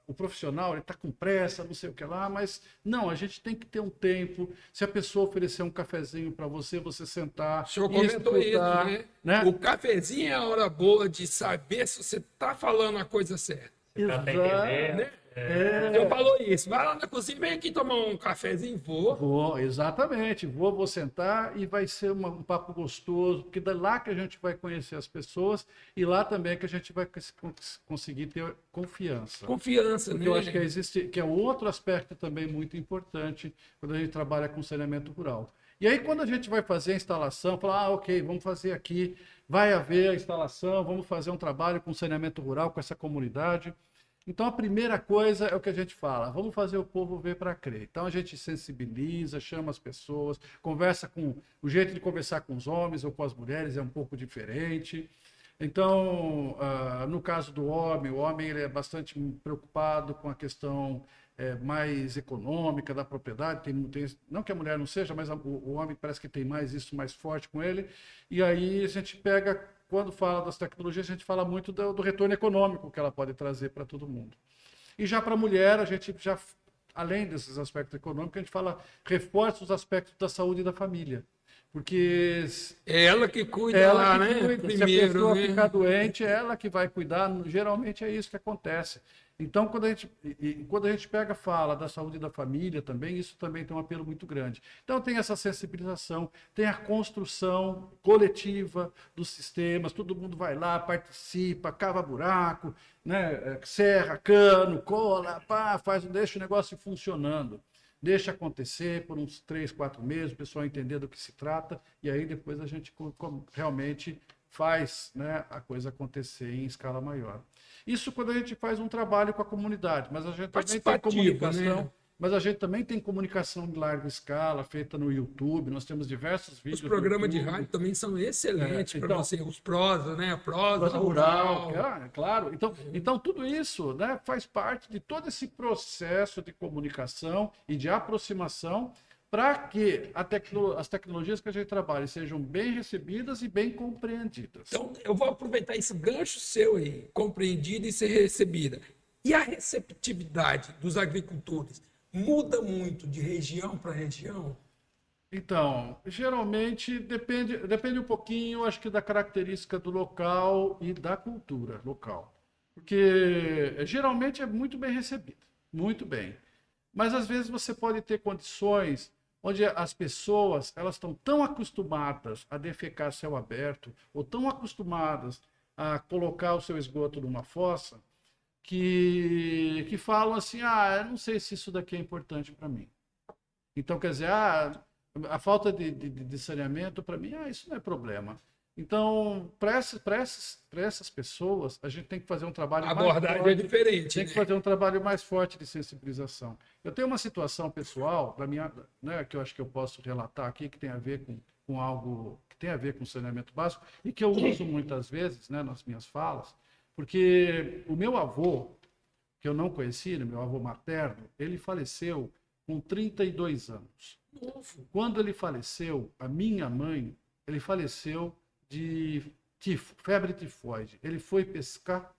o profissional está com pressa, não sei o que lá, mas não, a gente tem que ter um tempo. Se a pessoa oferecer um cafezinho para você sentar. O senhor comentou escutar, isso, né? O cafezinho é a hora boa de saber se você está falando a coisa certa. Exato. Né? O senhor falou isso. Vai lá na cozinha, vem aqui tomar um cafezinho, vou. Exatamente. Vou sentar e vai ser um papo gostoso, porque é lá que a gente vai conhecer as pessoas e lá também é que a gente vai conseguir ter confiança. Confiança, Porque né? eu acho que é outro aspecto também muito importante quando a gente trabalha com saneamento rural. E aí, quando a gente vai fazer a instalação, falar, ok, vamos fazer aqui, vai haver a instalação, vamos fazer um trabalho com saneamento rural, com essa comunidade. Então, a primeira coisa é o que a gente fala, vamos fazer o povo ver para crer. Então, a gente sensibiliza, chama as pessoas, conversa com... O jeito de conversar com os homens ou com as mulheres é um pouco diferente. Então, no caso do homem, o homem ele é bastante preocupado com a questão mais econômica da propriedade. Não que a mulher não seja, mas o homem parece que tem mais isso mais forte com ele. E aí a gente pega, quando fala das tecnologias, a gente fala muito do retorno econômico que ela pode trazer para todo mundo. E já para a mulher, a gente já, além desses aspectos econômicos, a gente fala, reforça os aspectos da saúde da família. Porque É ela que cuida ela lá, que né? cuida. Se a Primeiro, pessoa né? ficar doente, é ela que vai cuidar. Geralmente é isso que acontece. Então, quando a gente pega fala da saúde da família também, isso também tem um apelo muito grande. Então, tem essa sensibilização, tem a construção coletiva dos sistemas, todo mundo vai lá, participa, cava buraco, né, serra, cano, cola, pá, deixa o negócio funcionando. Deixa acontecer por uns 3, 4 meses, o pessoal entender do que se trata, e aí depois a gente realmente faz, né, a coisa acontecer em escala maior. Isso quando a gente faz um trabalho com a comunidade, mas a gente também tem comunicação, né? mas a gente também tem comunicação em larga escala, feita no YouTube, nós temos diversos vídeos Os programas no de YouTube. rádio também são excelentes para então, você. Os prosa, né? Prosa Rural. rural, claro. Então, tudo isso, né, faz parte de todo esse processo de comunicação e de aproximação para que as tecnologias que a gente trabalha sejam bem recebidas e bem compreendidas. Então, eu vou aproveitar esse gancho seu aí, compreendida e ser recebida. E a receptividade dos agricultores muda muito de região para região? Então, geralmente depende um pouquinho, acho que da característica do local e da cultura local. Porque geralmente é muito bem recebido, muito bem. Mas às vezes você pode ter condições onde as pessoas elas estão tão acostumadas a defecar a céu aberto ou tão acostumadas a colocar o seu esgoto numa fossa que falam assim, eu não sei se isso daqui é importante para mim. Então, quer dizer, a falta de saneamento, para mim, isso não é problema. Então, para essas pessoas, a gente tem que fazer um trabalho A mais abordagem forte, é diferente, tem que né? fazer um trabalho mais forte de sensibilização. Eu tenho uma situação pessoal, né, que eu acho que eu posso relatar aqui, que tem a ver com algo que tem a ver com saneamento básico e que eu uso muitas vezes, né, nas minhas falas, porque o meu avô, que eu não conhecia, meu avô materno, ele faleceu com 32 anos. Novo. Quando ele faleceu, a minha mãe, ele faleceu de febre tifoide. Ele foi pescar,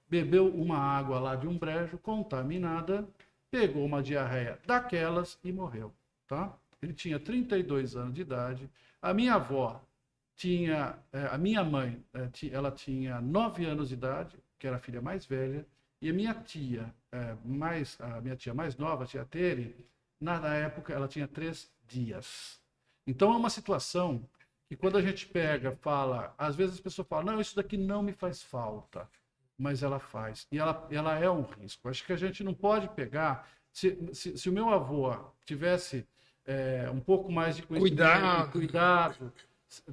bebeu uma água lá de um brejo contaminada, pegou uma diarreia daquelas e morreu, tá? Ele tinha 32 anos de idade. A minha avó a minha mãe, ela tinha 9 anos de idade, que era a filha mais velha, e a minha tia, a minha tia mais nova, a tia Tere, na época ela tinha 3 dias. Então é uma situação que quando a gente fala, às vezes as pessoas falam, não, isso daqui não me faz falta, mas ela faz. E ela é um risco. Acho que a gente não pode pegar, se o meu avô tivesse um pouco mais de conhecimento, cuidado,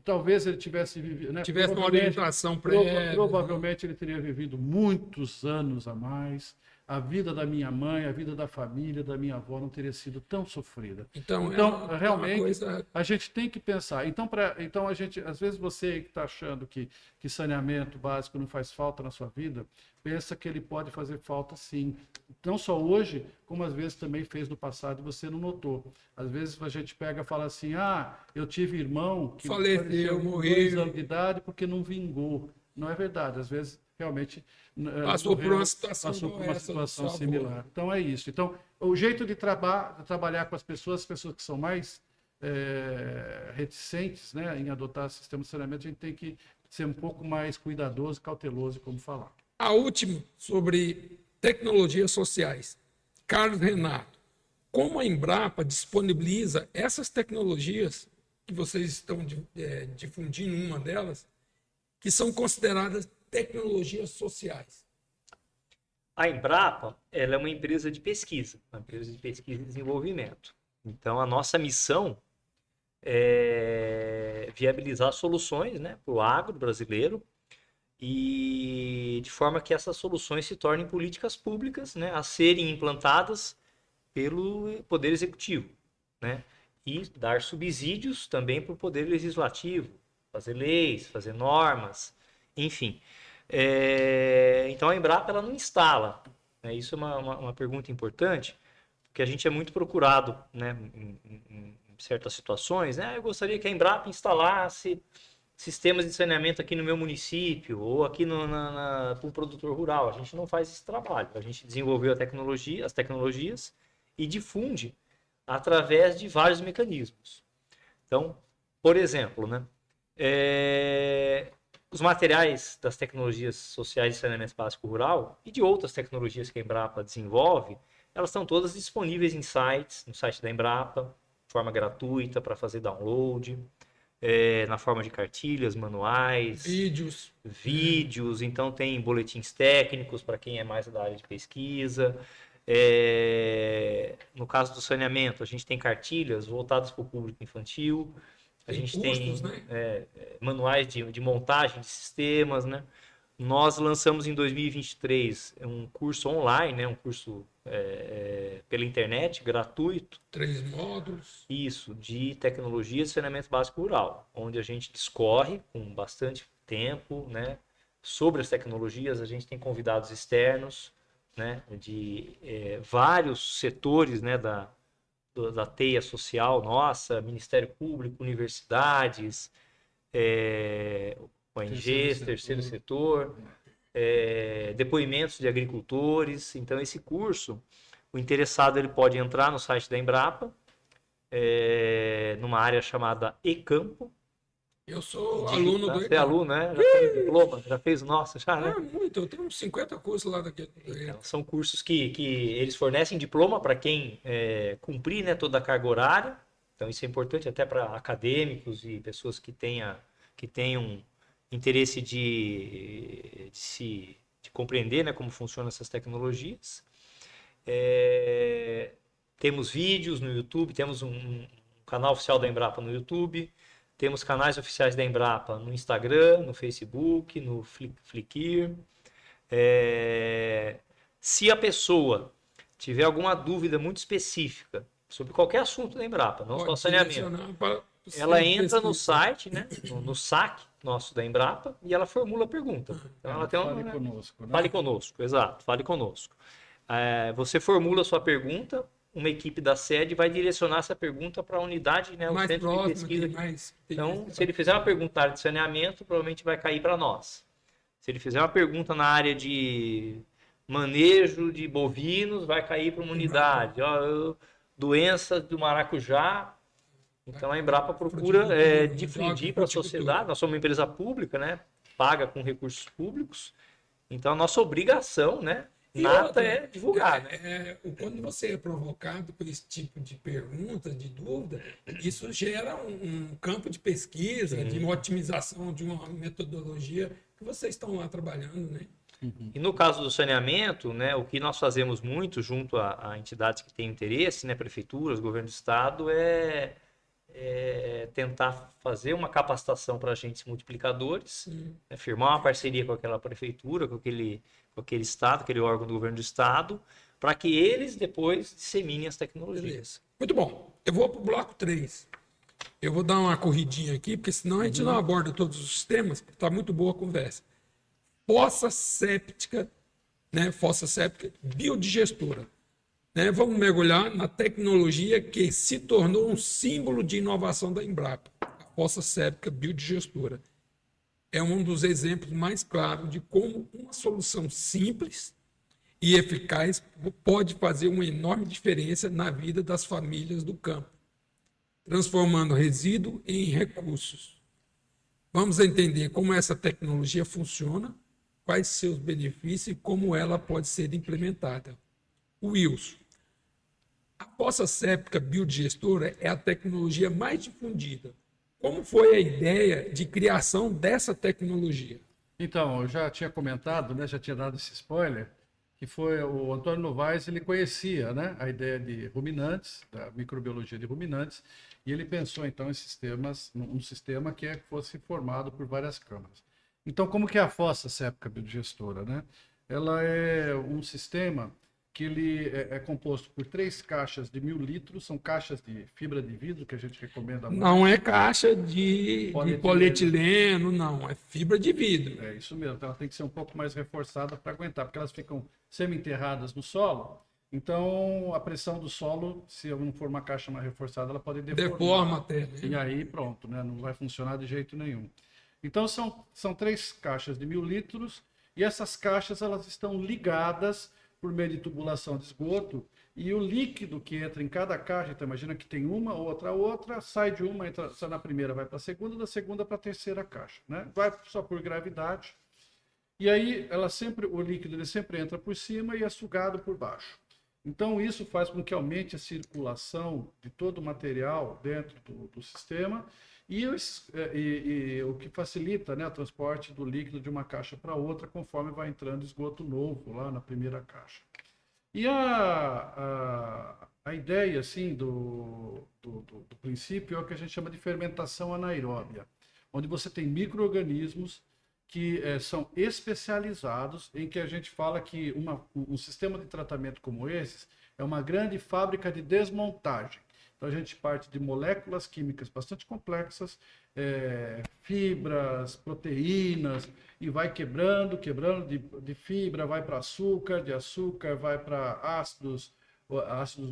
talvez ele tivesse vivido, né? Tivesse uma orientação prévia. Provavelmente ele teria vivido muitos anos a mais. A vida da minha mãe, a vida da família, da minha avó não teria sido tão sofrida. Então realmente, a gente tem que pensar. Então, a gente, às vezes você que está achando que saneamento básico não faz falta na sua vida, pensa que ele pode fazer falta sim. Não só hoje, como às vezes também fez no passado e você não notou. Às vezes a gente pega e fala assim, eu tive irmão que faleceu, com morreu. 2 anos de idade porque não vingou. Não é verdade. Às vezes realmente passou por uma situação similar. Então é isso. Então o jeito de trabalhar com as pessoas que são mais reticentes, né, em adotar sistema de saneamento, a gente tem que ser um pouco mais cuidadoso, cauteloso, como falar. A última sobre tecnologias sociais. Carlos Renato, como a Embrapa disponibiliza essas tecnologias que vocês estão difundindo, uma delas, que são consideradas tecnologias sociais? A Embrapa, ela é uma empresa de pesquisa, uma empresa de pesquisa e desenvolvimento. Então, a nossa missão é viabilizar soluções, né, para o agro brasileiro, e de forma que essas soluções se tornem políticas públicas, né, a serem implantadas pelo Poder Executivo, né, e dar subsídios também para o Poder Legislativo, fazer leis, fazer normas, enfim. Então a Embrapa ela não instala, né, isso é uma pergunta importante, porque a gente é muito procurado, né, em certas situações, né, eu gostaria que a Embrapa instalasse sistemas de saneamento aqui no meu município ou aqui para um produtor rural. A gente não faz esse trabalho. A gente desenvolveu as tecnologias e difunde através de vários mecanismos. Então, por exemplo, né, os materiais das tecnologias sociais de saneamento básico rural e de outras tecnologias que a Embrapa desenvolve, elas estão todas disponíveis em sites, no site da Embrapa, de forma gratuita para fazer download. Na forma de cartilhas, manuais, vídeos, então tem boletins técnicos para quem é mais da área de pesquisa. No caso do saneamento, a gente tem cartilhas voltadas para o público infantil, a gente tem manuais de montagem de sistemas, né? Nós lançamos em 2023 um curso online, né? Um curso pela internet, gratuito. 3 módulos. Isso, de tecnologia de saneamento básico rural, onde a gente discorre com bastante tempo, né, sobre as tecnologias. A gente tem convidados externos, né, de vários setores, né, da teia social nossa, Ministério Público, universidades, ONGs, terceiro setor, depoimentos de agricultores. Então, esse curso, o interessado ele pode entrar no site da Embrapa, numa área chamada E-Campo. Eu sou aluno do E-Campo. Você é aluno, né? Já fez diploma, já fez o nosso, já, né? Muito, eu tenho uns 50 cursos lá daquele. Então, são cursos que eles fornecem diploma para quem cumprir, né, toda a carga horária. Então, isso é importante até para acadêmicos e pessoas que tenham interesse de compreender, né, como funcionam essas tecnologias. Temos vídeos no YouTube, temos um canal oficial da Embrapa no YouTube, temos canais oficiais da Embrapa no Instagram, no Facebook, no Flickr. Se a pessoa tiver alguma dúvida muito específica sobre qualquer assunto da Embrapa, não só saneamento, ela entra no site, né, no saque nosso da Embrapa, e ela formula a pergunta. Então, ela tem Fale conosco, né? Fale conosco, exato, fale conosco. Você formula a sua pergunta, uma equipe da sede vai direcionar essa pergunta para a unidade, né, o mais centro próximo, de pesquisa. mais então, se ele fizer uma pergunta na área de saneamento, provavelmente vai cair para nós. Se ele fizer uma pergunta na área de manejo de bovinos, vai cair para uma unidade. Doença do maracujá. Então, a Embrapa procura difundir para a sociedade. Nós somos uma empresa pública, né, paga com recursos públicos. Então, a nossa obrigação, né, nata é divulgar, né? Quando você é provocado por esse tipo de pergunta, de dúvida, isso gera um campo de pesquisa, de uma otimização de uma metodologia que vocês estão lá trabalhando, né? E no caso do saneamento, né, o que nós fazemos muito junto a entidades que têm interesse, né, prefeituras, governo do estado, é tentar fazer uma capacitação para agentes multiplicadores, né, firmar uma parceria com aquela prefeitura, com aquele estado, aquele órgão do governo do estado, para que eles depois disseminem as tecnologias. Beleza. Muito bom. Eu vou para o bloco 3. Eu vou dar uma corridinha aqui, porque senão a gente não aborda todos os temas, porque está muito boa a conversa. Fossa séptica, né? Fossa séptica biodigestora. Né? Vamos mergulhar na tecnologia que se tornou um símbolo de inovação da Embrapa, a fossa séptica biodigestora. É um dos exemplos mais claros de como uma solução simples e eficaz pode fazer uma enorme diferença na vida das famílias do campo, transformando resíduo em recursos. Vamos entender como essa tecnologia funciona, quais seus benefícios e como ela pode ser implementada. Wilson, a fossa séptica biodigestora é a tecnologia mais difundida. Como foi a ideia de criação dessa tecnologia? Então, eu já tinha comentado, né, já tinha dado esse spoiler, que foi o Antônio Novaes, ele conhecia, né, a ideia de ruminantes, da microbiologia de ruminantes, e ele pensou então em sistemas, um sistema que fosse formado por várias câmaras. Então, como que é a fossa séptica biodigestora, né? Ela é um sistema que ele é composto por 3 caixas de 1.000 litros, são caixas de fibra de vidro que a gente recomenda muito. Não é caixa de Polietileno. polietileno, não, é fibra de vidro. É isso mesmo, então ela tem que ser um pouco mais reforçada para aguentar, porque elas ficam semi-enterradas no solo, então a pressão do solo, se não for uma caixa mais reforçada, ela pode deformar. Deforma até, E né? aí pronto, né? Não vai funcionar de jeito nenhum. Então são 3 caixas de 1.000 litros e essas caixas elas estão ligadas por meio de tubulação de esgoto e o líquido que entra em cada caixa, então imagina que tem uma, outra, sai de uma, sai na primeira, vai para a segunda, da segunda para a terceira caixa, né? Vai só por gravidade. E aí o líquido ele sempre entra por cima e é sugado por baixo. Então isso faz com que aumente a circulação de todo o material dentro do sistema e o que facilita, né, o transporte do líquido de uma caixa para outra conforme vai entrando esgoto novo lá na primeira caixa. E a ideia assim, do princípio é o que a gente chama de fermentação anaeróbia, onde você tem micro-organismos que são especializados, em que a gente fala que um sistema de tratamento como esse é uma grande fábrica de desmontagem. Então a gente parte de moléculas químicas bastante complexas, fibras, proteínas, e vai quebrando de fibra, vai para açúcar, de açúcar vai para ácidos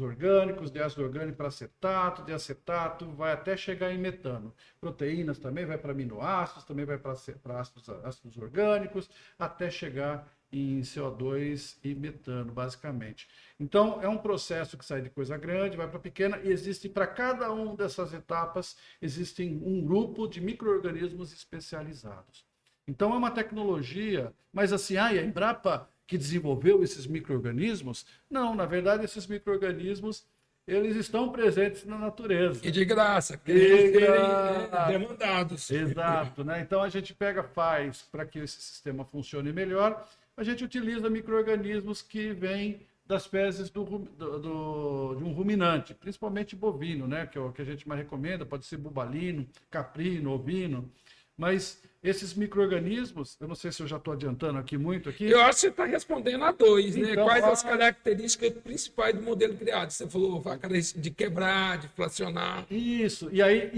orgânicos, de ácido orgânico para acetato, de acetato vai até chegar em metano. Proteínas também vai para aminoácidos, também vai para ácidos orgânicos, até chegar em CO2 e metano, basicamente. Então, é um processo que sai de coisa grande, vai para pequena, e existe para cada uma dessas etapas, existe um grupo de micro-organismos especializados. Então, é uma tecnologia, mas assim, a Embrapa que desenvolveu esses micro-organismos? Não, na verdade, esses micro-organismos, eles estão presentes na natureza. E de graça, que eles serem demandados. Exato, né? Então a gente faz para que esse sistema funcione melhor, a gente utiliza micro-organismos que vêm das fezes de um ruminante, principalmente bovino, né? Que é o que a gente mais recomenda, pode ser bubalino, caprino, ovino, mas esses micro-organismos, eu não sei se eu já estou adiantando aqui muito aqui. Eu acho que você está respondendo a 2, né? Então, Quais as características principais do modelo criado? Você falou a característica de quebrar, de fracionar. Isso, e aí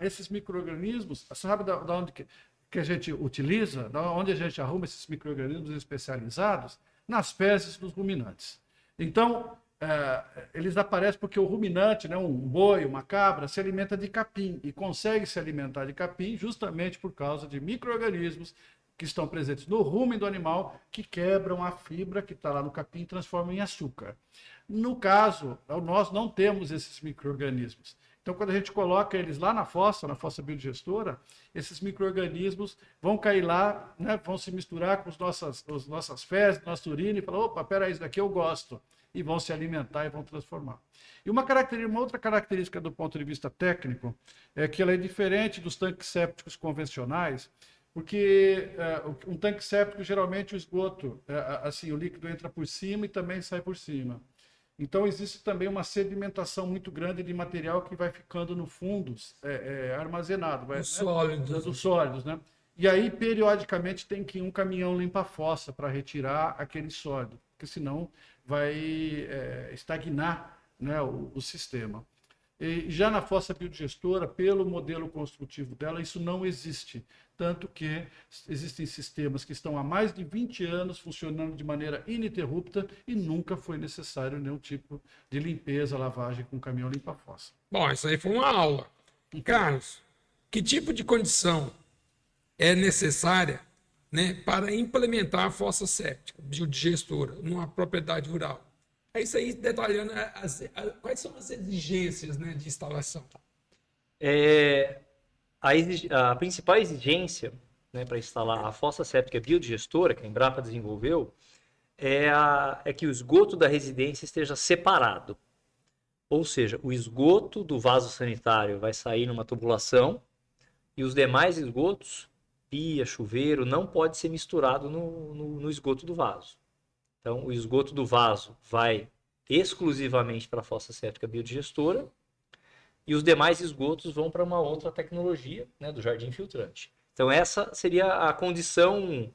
esses micro-organismos, sabe da onde que a gente utiliza, da onde a gente arruma esses micro-organismos especializados? Nas fezes dos ruminantes. Então, eles aparecem porque o ruminante, né, um boi, uma cabra, se alimenta de capim e consegue se alimentar de capim justamente por causa de micro-organismos que estão presentes no rumen do animal que quebram a fibra que está lá no capim e transformam em açúcar. No caso, nós não temos esses micro-organismos. Então, quando a gente coloca eles lá na fossa biodigestora, esses micro-organismos vão cair lá, né, vão se misturar com as nossas fezes, nossa urina e falar, opa, peraí, isso daqui eu gosto. E vão se alimentar e vão transformar. E uma outra característica do ponto de vista técnico é que ela é diferente dos tanques sépticos convencionais, porque um tanque séptico, geralmente o esgoto, assim, o líquido entra por cima e também sai por cima. Então, existe também uma sedimentação muito grande de material que vai ficando no fundo, armazenado. Os sólidos. Dos sólidos, né? E aí, periodicamente, tem que ir um caminhão limpa-fossa para retirar aquele sólido, porque senão vai estagnar, né, o sistema. E já na fossa biodigestora, pelo modelo construtivo dela, isso não existe. Tanto que existem sistemas que estão há mais de 20 anos funcionando de maneira ininterrupta e nunca foi necessário nenhum tipo de limpeza, lavagem com caminhão limpa-fossa. Bom, isso aí foi uma aula. Carlos, que tipo de condição é necessária, né, para implementar a fossa séptica biodigestora numa propriedade rural? É isso aí, detalhando quais são as exigências, né, de instalação. A principal exigência né, para instalar a fossa séptica biodigestora, que a Embrapa desenvolveu, é que o esgoto da residência esteja separado. Ou seja, o esgoto do vaso sanitário vai sair numa tubulação e os demais esgotos, pia, chuveiro, não pode ser misturado no esgoto do vaso. Então, o esgoto do vaso vai exclusivamente para a fossa séptica biodigestora e os demais esgotos vão para uma outra tecnologia, né, do jardim filtrante. Então, essa seria a condição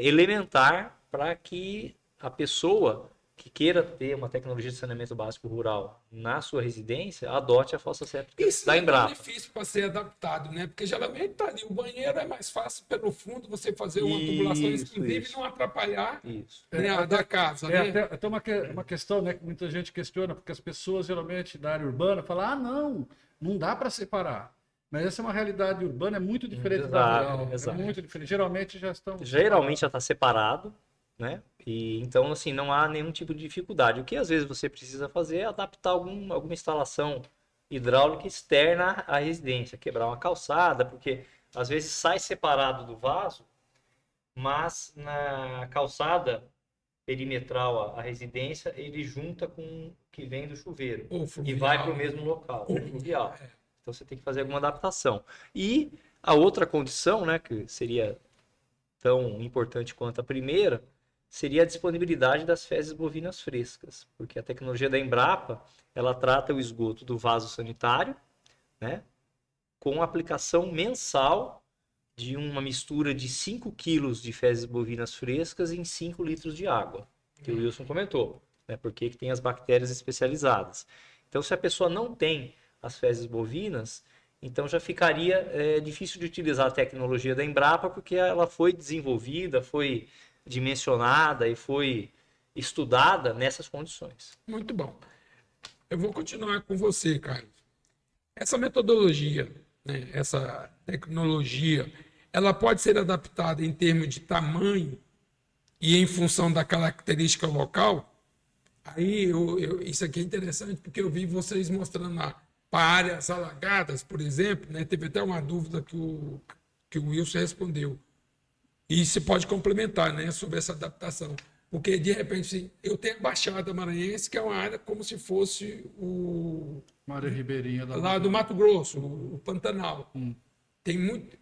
elementar para que a pessoa que queira ter uma tecnologia de saneamento básico rural na sua residência adote a fossa séptica Isso da é Embrapa. difícil para ser adaptado, né? Porque geralmente tá ali, o banheiro é mais fácil pelo fundo você fazer uma tubulação exclusiva e não atrapalhar né, a da casa, né? Até uma questão, né, que muita gente questiona, porque as pessoas geralmente da área urbana falam, não dá para separar. Mas essa é uma realidade urbana, é muito diferente da rural. Exato. É muito diferente. Geralmente já está separado, né? E então assim não há nenhum tipo de dificuldade. O que às vezes você precisa fazer é adaptar alguma instalação hidráulica externa à residência, quebrar uma calçada, porque às vezes sai separado do vaso, mas na calçada perimetral à residência ele junta com o que vem do chuveiro e vai para o mesmo local, ou fluvial. Então você tem que fazer alguma adaptação. E a outra condição, né, que seria tão importante quanto a primeira, seria a disponibilidade das fezes bovinas frescas, porque a tecnologia da Embrapa, ela trata o esgoto do vaso sanitário, né, com aplicação mensal de uma mistura de 5 quilos de fezes bovinas frescas em 5 litros de água, que o Wilson comentou, né, porque tem as bactérias especializadas. Então, se a pessoa não tem as fezes bovinas, então já ficaria difícil de utilizar a tecnologia da Embrapa, porque ela foi desenvolvida, foi dimensionada e foi estudada nessas condições. Muito bom. Eu vou continuar com você, Carlos. Essa metodologia, né, essa tecnologia, ela pode ser adaptada em termos de tamanho e em função da característica local? Aí, isso aqui é interessante, porque eu vi vocês mostrando lá para áreas alagadas, por exemplo, né, teve até uma dúvida que o Wilson respondeu. E se pode complementar, né, sobre essa adaptação. Porque, de repente, assim, eu tenho a Baixada Maranhense, que é uma área como se fosse Mário Ribeirinha lá do Mato Grosso, o Pantanal. Tem muito...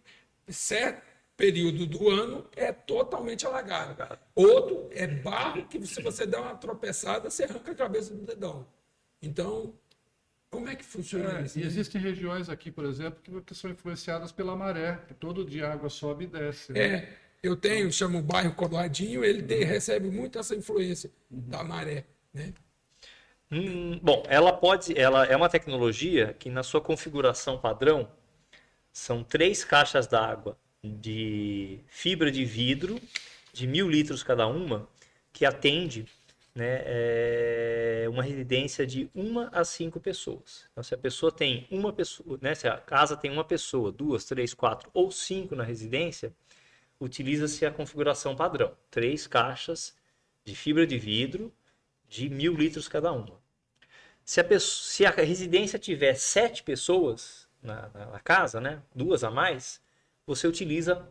Certo período do ano é totalmente alagado. Outro é barro que, se você der uma tropeçada, você arranca a cabeça do dedão. Então, como é que funciona isso? E existem regiões aqui, por exemplo, que são influenciadas pela maré, que todo dia a água sobe e desce. Né? Eu chamo o bairro Coroadinho, recebe muito essa influência da maré, né? Bom, ela é uma tecnologia que na sua configuração padrão são 3 caixas d'água de fibra de vidro de 1.000 litros cada uma, que atende, né, uma residência de 1 a 5 pessoas. Então, se a pessoa tem uma pessoa, né, se a casa tem uma pessoa, 2, 3, 4 ou 5 na residência, utiliza-se a configuração padrão, 3 caixas de fibra de vidro de 1.000 litros cada uma. Se a residência tiver 7 pessoas na casa, né, 2 a mais, você utiliza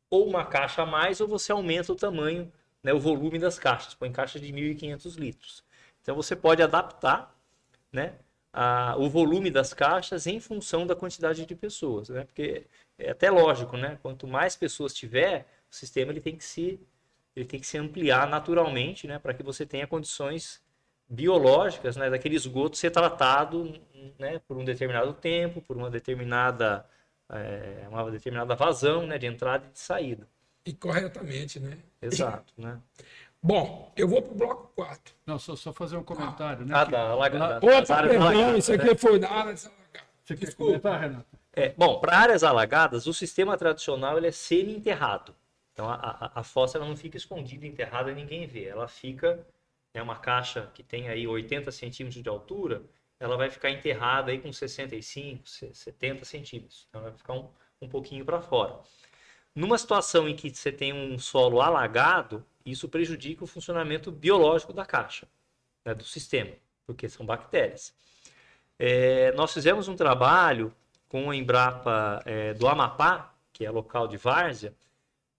ou uma caixa a mais ou você aumenta o tamanho, né, o volume das caixas, põe caixas de 1.500 litros. Então você pode adaptar, né, o volume das caixas em função da quantidade de pessoas, né, porque é até lógico, né, quanto mais pessoas tiver, o sistema ele tem que se ampliar naturalmente, né, para que você tenha condições biológicas, né, daquele esgoto ser tratado, né, por um determinado tempo, por uma determinada vazão, né, de entrada e de saída. E corretamente, né? Exato, né? Bom, eu vou para o bloco 4. Não, só fazer um comentário, né? Isso aqui foi na área alagada. Você quer comentar, Renato? Bom, para áreas alagadas, o sistema tradicional ele é semi-enterrado. Então, a fossa ela não fica escondida, enterrada, e ninguém vê. Ela fica, uma caixa que tem aí 80 centímetros de altura, ela vai ficar enterrada aí com 65, 70 centímetros. Então, ela vai ficar um pouquinho para fora. Numa situação em que você tem um solo alagado, isso prejudica o funcionamento biológico da caixa, né, do sistema, porque são bactérias. Nós fizemos um trabalho com a Embrapa do Amapá, que é local de várzea,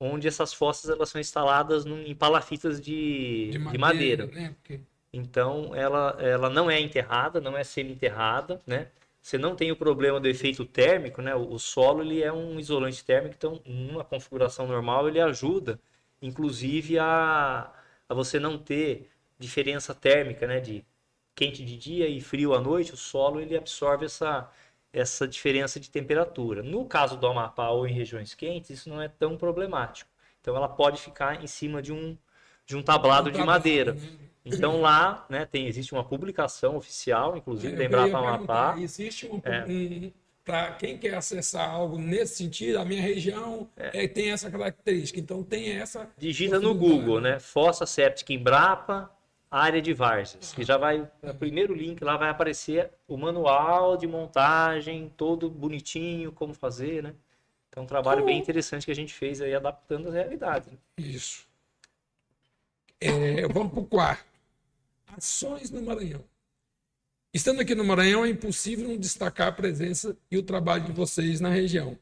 onde essas fossas elas são instaladas em palafitas de madeira. Né? Porque... Então, ela não é enterrada, não é semi-enterrada, né? Você não tem o problema do efeito térmico, né? O solo ele é um isolante térmico, então, numa configuração normal, ele ajuda, inclusive, a você não ter diferença térmica, né? De quente de dia e frio à noite, o solo ele absorve essa diferença de temperatura. No caso do Amapá ou em regiões quentes, isso não é tão problemático. Então, ela pode ficar em cima de um tablado de madeira. Né? Então lá, né, existe uma publicação oficial, inclusive da Embrapa Amapá. Existe para quem quer acessar algo nesse sentido, a minha região tem essa característica, então tem essa. Digita no Google, né? Fossa séptica Embrapa, área de várzeas. Que já vai, o primeiro link lá vai aparecer o manual de montagem, todo bonitinho, como fazer, né? Então um trabalho bem interessante que a gente fez aí, adaptando as realidades. Né? Isso. Vamos para o quarto. Ações no Maranhão. Estando aqui no Maranhão, é impossível não destacar a presença e o trabalho de vocês na região.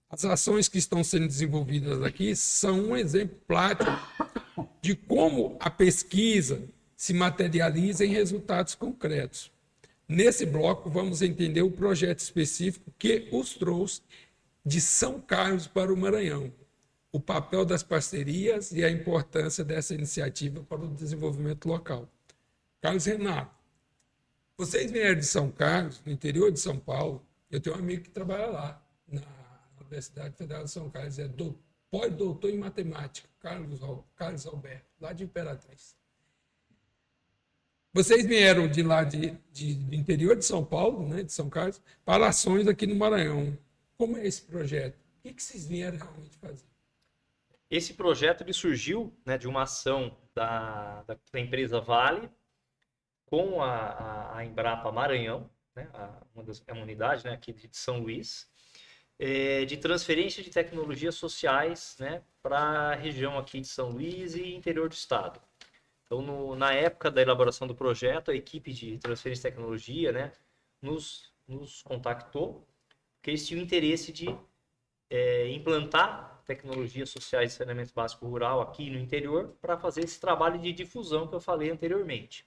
As ações que estão sendo desenvolvidas aqui são um exemplo prático de como a pesquisa se materializa em resultados concretos. Nesse bloco, vamos entender o projeto específico que os trouxe de São Carlos para o Maranhão, o papel das parcerias e a importância dessa iniciativa para o desenvolvimento local. Carlos Renato, vocês vieram de São Carlos, no interior de São Paulo. Eu tenho um amigo que trabalha lá, na Universidade Federal de São Carlos, é pós-doutor em matemática, Carlos Alberto, lá de Imperatriz. Vocês vieram de lá, do interior de São Paulo, né, de São Carlos, para ações aqui no Maranhão. Como é esse projeto? O que vocês vieram realmente fazer? Esse projeto ele surgiu, né, de uma ação da empresa Vale, com a Embrapa Maranhão, né, uma unidade, né, aqui de São Luís, de transferência de tecnologias sociais, né, para a região aqui de São Luís e interior do estado. Então, na época da elaboração do projeto, a equipe de transferência de tecnologia, né, nos contactou, porque eles tinham interesse de implantar tecnologias sociais de saneamento básico rural aqui no interior para fazer esse trabalho de difusão que eu falei anteriormente.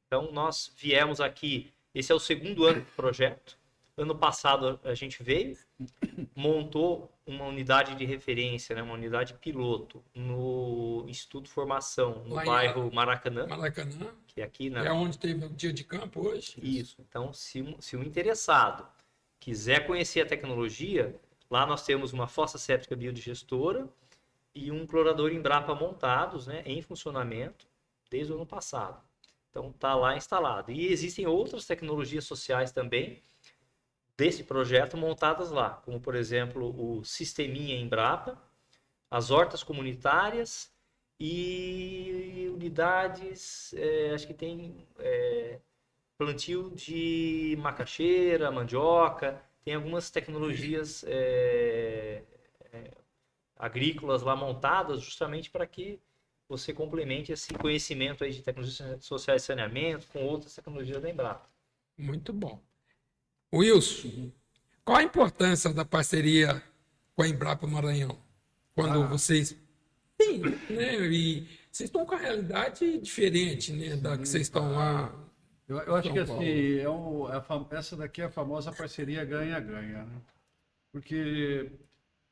Então, nós viemos aqui, esse é o segundo ano do projeto. Ano passado a gente veio, montou uma unidade de referência, né, uma unidade piloto no Instituto de Formação, no bairro Maracanã. Maracanã, que é aqui é onde teve o dia de campo hoje. Isso. Então, se o interessado quiser conhecer a tecnologia, lá nós temos uma fossa séptica biodigestora e um clorador Embrapa montados, né, em funcionamento desde o ano passado. Então, está lá instalado. E existem outras tecnologias sociais também desse projeto montadas lá, como, por exemplo, o Sisteminha Embrapa, as hortas comunitárias e unidades, acho que tem plantio de macaxeira, mandioca, tem algumas tecnologias agrícolas lá montadas justamente para que você complemente esse conhecimento aí de tecnologias sociais de saneamento com outras tecnologias da Embrapa. Muito bom. Wilson, qual a importância da parceria com a Embrapa Maranhão? Quando vocês... Sim, né? E vocês estão com a realidade diferente, né? Da que vocês estão lá. Eu acho que assim, essa daqui é a famosa parceria ganha-ganha, né? Porque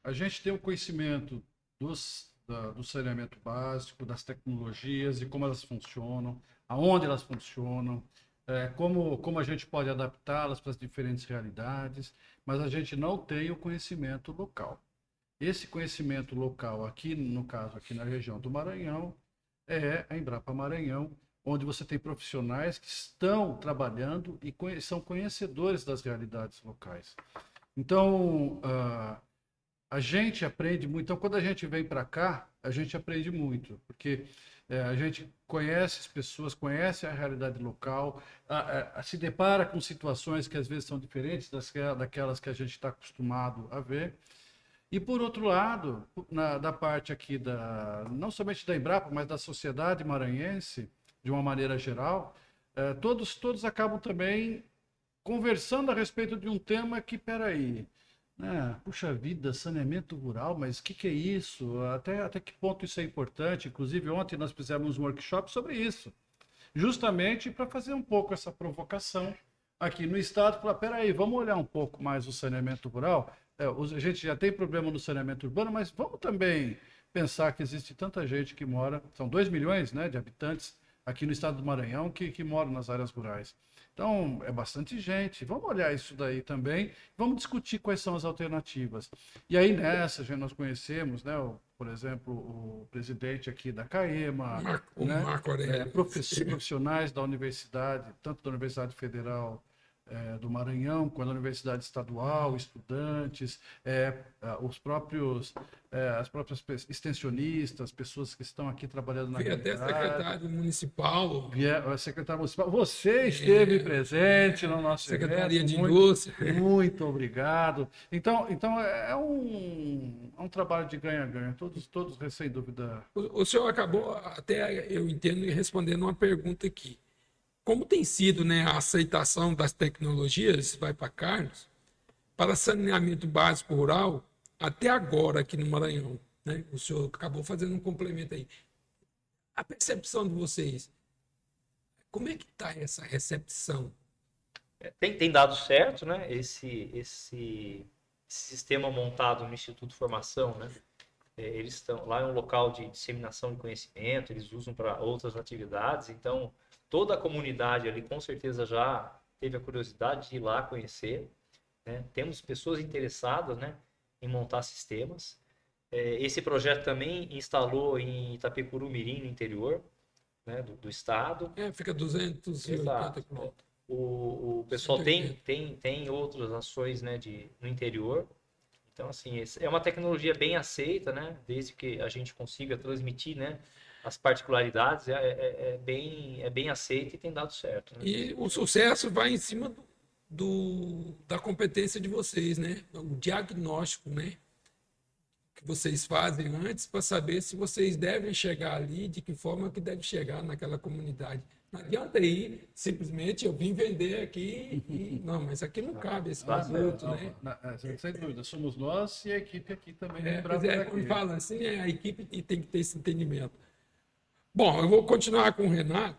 a gente tem o conhecimento do saneamento básico, das tecnologias, de como elas funcionam, aonde elas funcionam, como a gente pode adaptá-las para as diferentes realidades, mas a gente não tem o conhecimento local. Esse conhecimento local aqui, no caso aqui na região do Maranhão, é a Embrapa Maranhão, onde você tem profissionais que estão trabalhando e são conhecedores das realidades locais. Então, a gente aprende muito. Então, quando a gente vem para cá, a gente aprende muito, porque a gente conhece as pessoas, conhece a realidade local, se depara com situações que às vezes são diferentes daquelas que a gente está acostumado a ver. E, por outro lado, da parte aqui, não somente da Embrapa, mas da sociedade maranhense, de uma maneira geral, todos acabam também conversando a respeito de um tema que, peraí, né? Puxa vida, saneamento rural, mas o que é isso? Até que ponto isso é importante? Inclusive, ontem nós fizemos um workshop sobre isso, justamente para fazer um pouco essa provocação aqui no estado, falar, peraí, vamos olhar um pouco mais o saneamento rural. A gente já tem problema no saneamento urbano, mas vamos também pensar que existe tanta gente que mora, são 2 milhões, né, de habitantes aqui no estado do Maranhão que moram nas áreas rurais. Então, é bastante gente. Vamos olhar isso daí também, vamos discutir quais são as alternativas. E aí nessa, já nós conhecemos, né, por exemplo, o presidente aqui da CAEMA, O né, Marco Aurélio. profissionais da universidade, tanto da Universidade Federal do Maranhão, quanto da Universidade Estadual, estudantes, as próprias extensionistas, pessoas que estão aqui trabalhando na Veio até realidade. secretário municipal, Secretário municipal, você esteve presente no nosso Secretaria evento, de Indústria. muito obrigado. Então é um trabalho de ganha-ganha, todos, sem dúvida. O senhor acabou, até eu entendo, respondendo uma pergunta aqui. Como tem sido, né, a aceitação das tecnologias, vai para Carlos, para saneamento básico rural, até agora aqui no Maranhão, né? O senhor acabou fazendo um complemento aí. A percepção de vocês, como é que está essa recepção? Tem dado certo, né? Esse sistema montado no Instituto de Formação, né? Eles estão lá, é um local de disseminação de conhecimento, eles usam para outras atividades, então toda a comunidade ali com certeza já teve a curiosidade de ir lá conhecer, né? Temos pessoas interessadas, né, em montar sistemas. Esse projeto também instalou em Itapecuru Mirim, no interior, né, do estado. Fica 280 Exato. quilômetros. O pessoal tem outras ações, né, no interior. Então, assim, é uma tecnologia bem aceita, né? Desde que a gente consiga transmitir, né, as particularidades, é bem aceita e tem dado certo, né? E o sucesso vai em cima da competência de vocês, né? O diagnóstico, né? Que vocês fazem antes para saber se vocês devem chegar ali, de que forma que deve chegar naquela comunidade. Não adianta ir, simplesmente eu vim vender aqui e não, mas aqui não cabe esse produto, né? Sem dúvida, somos nós e a equipe aqui também. Quando fala assim, a equipe tem que ter esse entendimento. Bom, eu vou continuar com o Renato.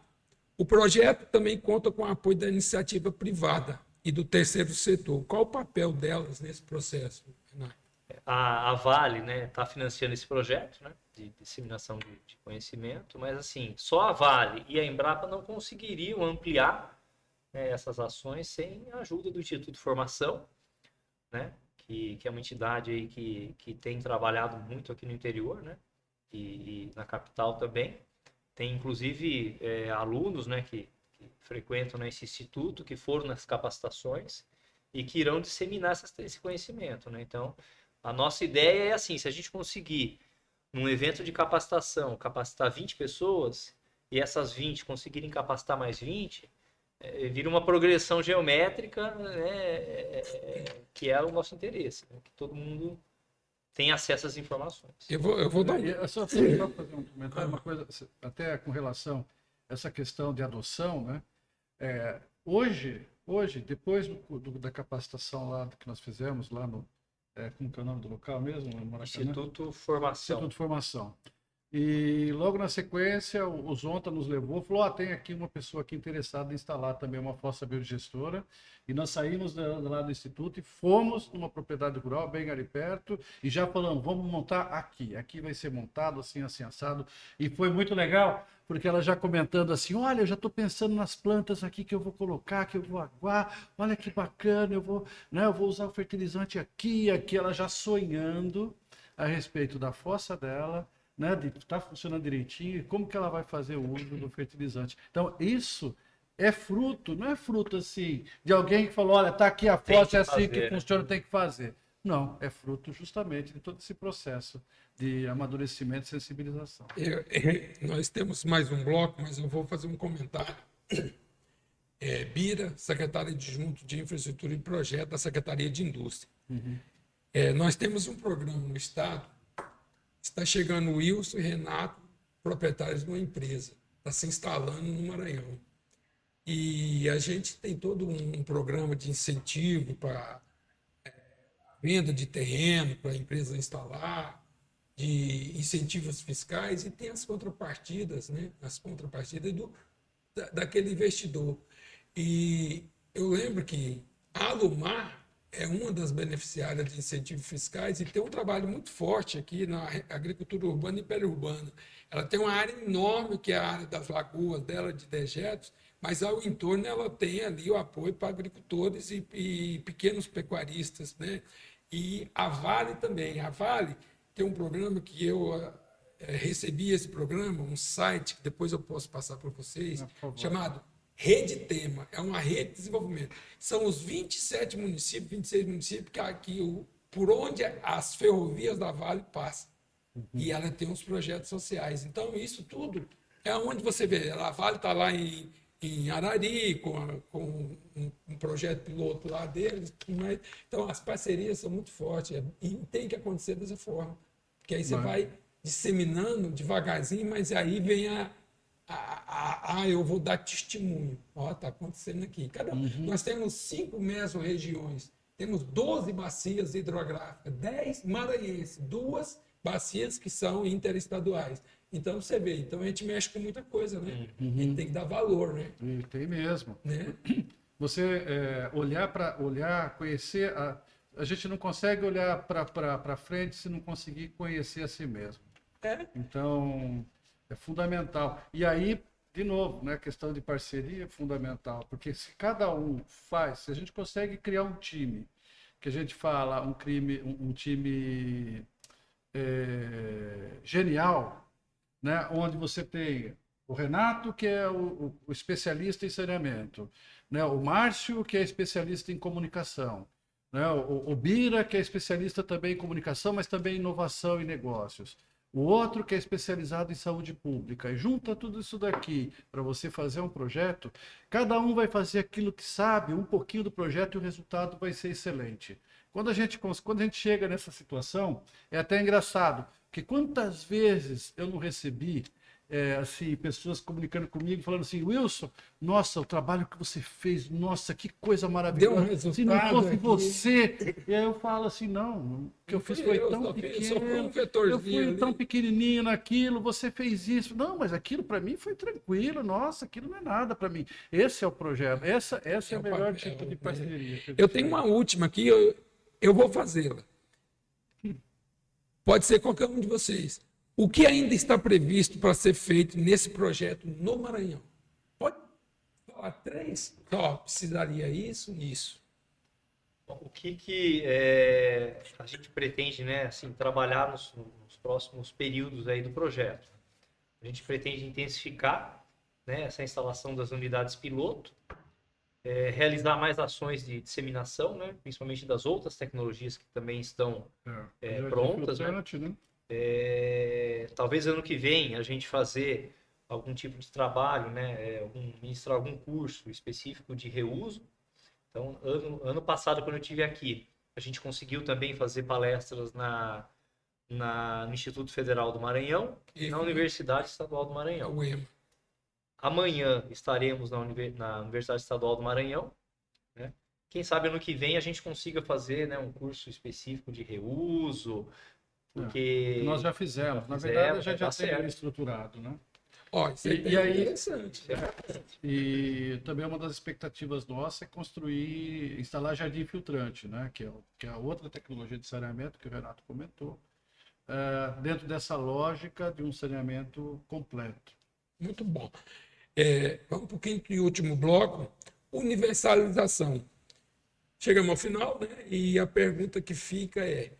O projeto também conta com o apoio da iniciativa privada e do terceiro setor. Qual o papel delas nesse processo, Renato? A Vale, né, está financiando esse projeto, né, de disseminação de conhecimento, mas assim, só a Vale e a Embrapa não conseguiriam ampliar, né, essas ações sem a ajuda do Instituto de Formação, né, que é uma entidade aí que tem trabalhado muito aqui no interior, né, e na capital também. Tem inclusive alunos, né, que frequentam, né, esse instituto, que foram nas capacitações e que irão disseminar esse conhecimento, né? Então, a nossa ideia é assim, se a gente conseguir, num evento de capacitação, capacitar 20 pessoas, e essas 20 conseguirem capacitar mais 20, vira uma progressão geométrica, né, que é o nosso interesse, né? Que todo mundo tenha acesso às informações. Eu vou dar só fazer um comentário, uma coisa, até com relação a essa questão de adoção, né? Hoje, depois da capacitação lá que nós fizemos lá no como que é o nome do local mesmo? Instituto Formação. Instituto de Formação. E logo na sequência, o Zonta nos levou, falou, tem aqui uma pessoa aqui interessada em instalar também uma fossa biodigestora. E nós saímos lá do Instituto e fomos numa propriedade rural, bem ali perto, e já falamos, vamos montar aqui. Aqui vai ser montado, assim, assado. E foi muito legal, porque ela já comentando assim, olha, eu já estou pensando nas plantas aqui que eu vou colocar, que eu vou aguar, olha que bacana, eu vou usar o fertilizante aqui, ela já sonhando a respeito da fossa dela, né, de estar funcionando direitinho e como que ela vai fazer o uso do fertilizante. Então, isso não é fruto assim, de alguém que falou, olha, tá aqui a fossa, é assim que funciona, tem que fazer. Não, é fruto justamente de todo esse processo de amadurecimento e sensibilização. Nós temos mais um bloco, mas eu vou fazer um comentário. Bira, secretária adjunto de Infraestrutura e Projeto da Secretaria de Indústria. Nós temos um programa no Estado, está chegando o Wilson e Renato, proprietários de uma empresa, está se instalando no Maranhão. E a gente tem todo um programa de incentivo para venda de terreno para a empresa instalar, de incentivos fiscais, e tem as contrapartidas, né? As contrapartidas daquele investidor. E eu lembro que a Alumar é uma das beneficiárias de incentivos fiscais e tem um trabalho muito forte aqui na agricultura urbana e periurbana. Ela tem uma área enorme, que é a área das lagoas dela, de dejetos, mas ao entorno ela tem ali o apoio para agricultores e pequenos pecuaristas, né? E a Vale também. A Vale tem um programa que eu recebi esse programa, um site que depois eu posso passar para vocês, chamado Rede Tema. É uma rede de desenvolvimento. São os 27 municípios, 26 municípios por onde as ferrovias da Vale passam. E ela tem uns projetos sociais. Então, isso tudo é onde você vê. A Vale está lá em Arari, com um projeto piloto lá deles. Mas, então, as parcerias são muito fortes. E tem que acontecer dessa forma. Porque aí você vai disseminando devagarzinho, mas aí vem eu vou dar testemunho. Ó, está acontecendo aqui. Nós temos 5 mesorregiões, temos 12 bacias hidrográficas, 10 maranhenses, 2 bacias que são interestaduais. Então você vê, então a gente mexe com muita coisa, né? A gente tem que dar valor, né? E tem mesmo. Né? Você olhar, conhecer. A gente não consegue olhar para frente se não conseguir conhecer a si mesmo. Então, é fundamental. E aí, de novo, né, a questão de parceria é fundamental, porque se cada um faz, se a gente consegue criar um time, que a gente fala, um time genial, né, onde você tem o Renato, que é o especialista em saneamento, né, o Márcio, que é especialista em comunicação, né, o Bira, que é especialista também em comunicação, mas também em inovação e negócios. O outro que é especializado em saúde pública. E junta tudo isso daqui para você fazer um projeto, cada um vai fazer aquilo que sabe, um pouquinho do projeto, e o resultado vai ser excelente. Quando a gente chega nessa situação, é até engraçado, porque quantas vezes eu não recebi assim, pessoas comunicando comigo, falando assim: Wilson, nossa, o trabalho que você fez, nossa, que coisa maravilhosa. Deu um resultado. Se não fosse aqui. você. E aí eu falo assim: não, o que eu fiz foi tão pequeno, eu fui tão pequenininho naquilo, você fez isso. Não, mas aquilo para mim foi tranquilo, nossa, aquilo não é nada para mim. Esse é o projeto, essa é o melhor tipo de parceria. Eu tenho uma última aqui, eu vou fazê-la. Pode ser qualquer um de vocês. O que ainda está previsto para ser feito nesse projeto no Maranhão? Pode falar 3? Só precisaria isso e isso. Bom, o que a gente pretende, né, assim, trabalhar nos próximos períodos aí do projeto? A gente pretende intensificar, né, essa instalação das unidades piloto, realizar mais ações de disseminação, né, principalmente das outras tecnologias que também estão prontas, né? Talvez ano que vem a gente fazer algum tipo de trabalho, né, ministrar algum curso específico de reuso. Então, ano passado, quando eu estive aqui, a gente conseguiu também fazer palestras no Instituto Federal do Maranhão e na Universidade Estadual do Maranhão. Amanhã estaremos na Universidade Estadual do Maranhão, né? Quem sabe ano que vem a gente consiga fazer, né, um curso específico de reuso, porque nós já fizemos. Na verdade, a gente já tem ele estruturado, né? Isso é interessante. E também uma das expectativas nossas é instalar jardim filtrante, né? Que é a outra tecnologia de saneamento que o Renato comentou, dentro dessa lógica de um saneamento completo. Muito bom. Vamos para o quinto e último bloco, universalização. Chegamos ao final, né? E a pergunta que fica é: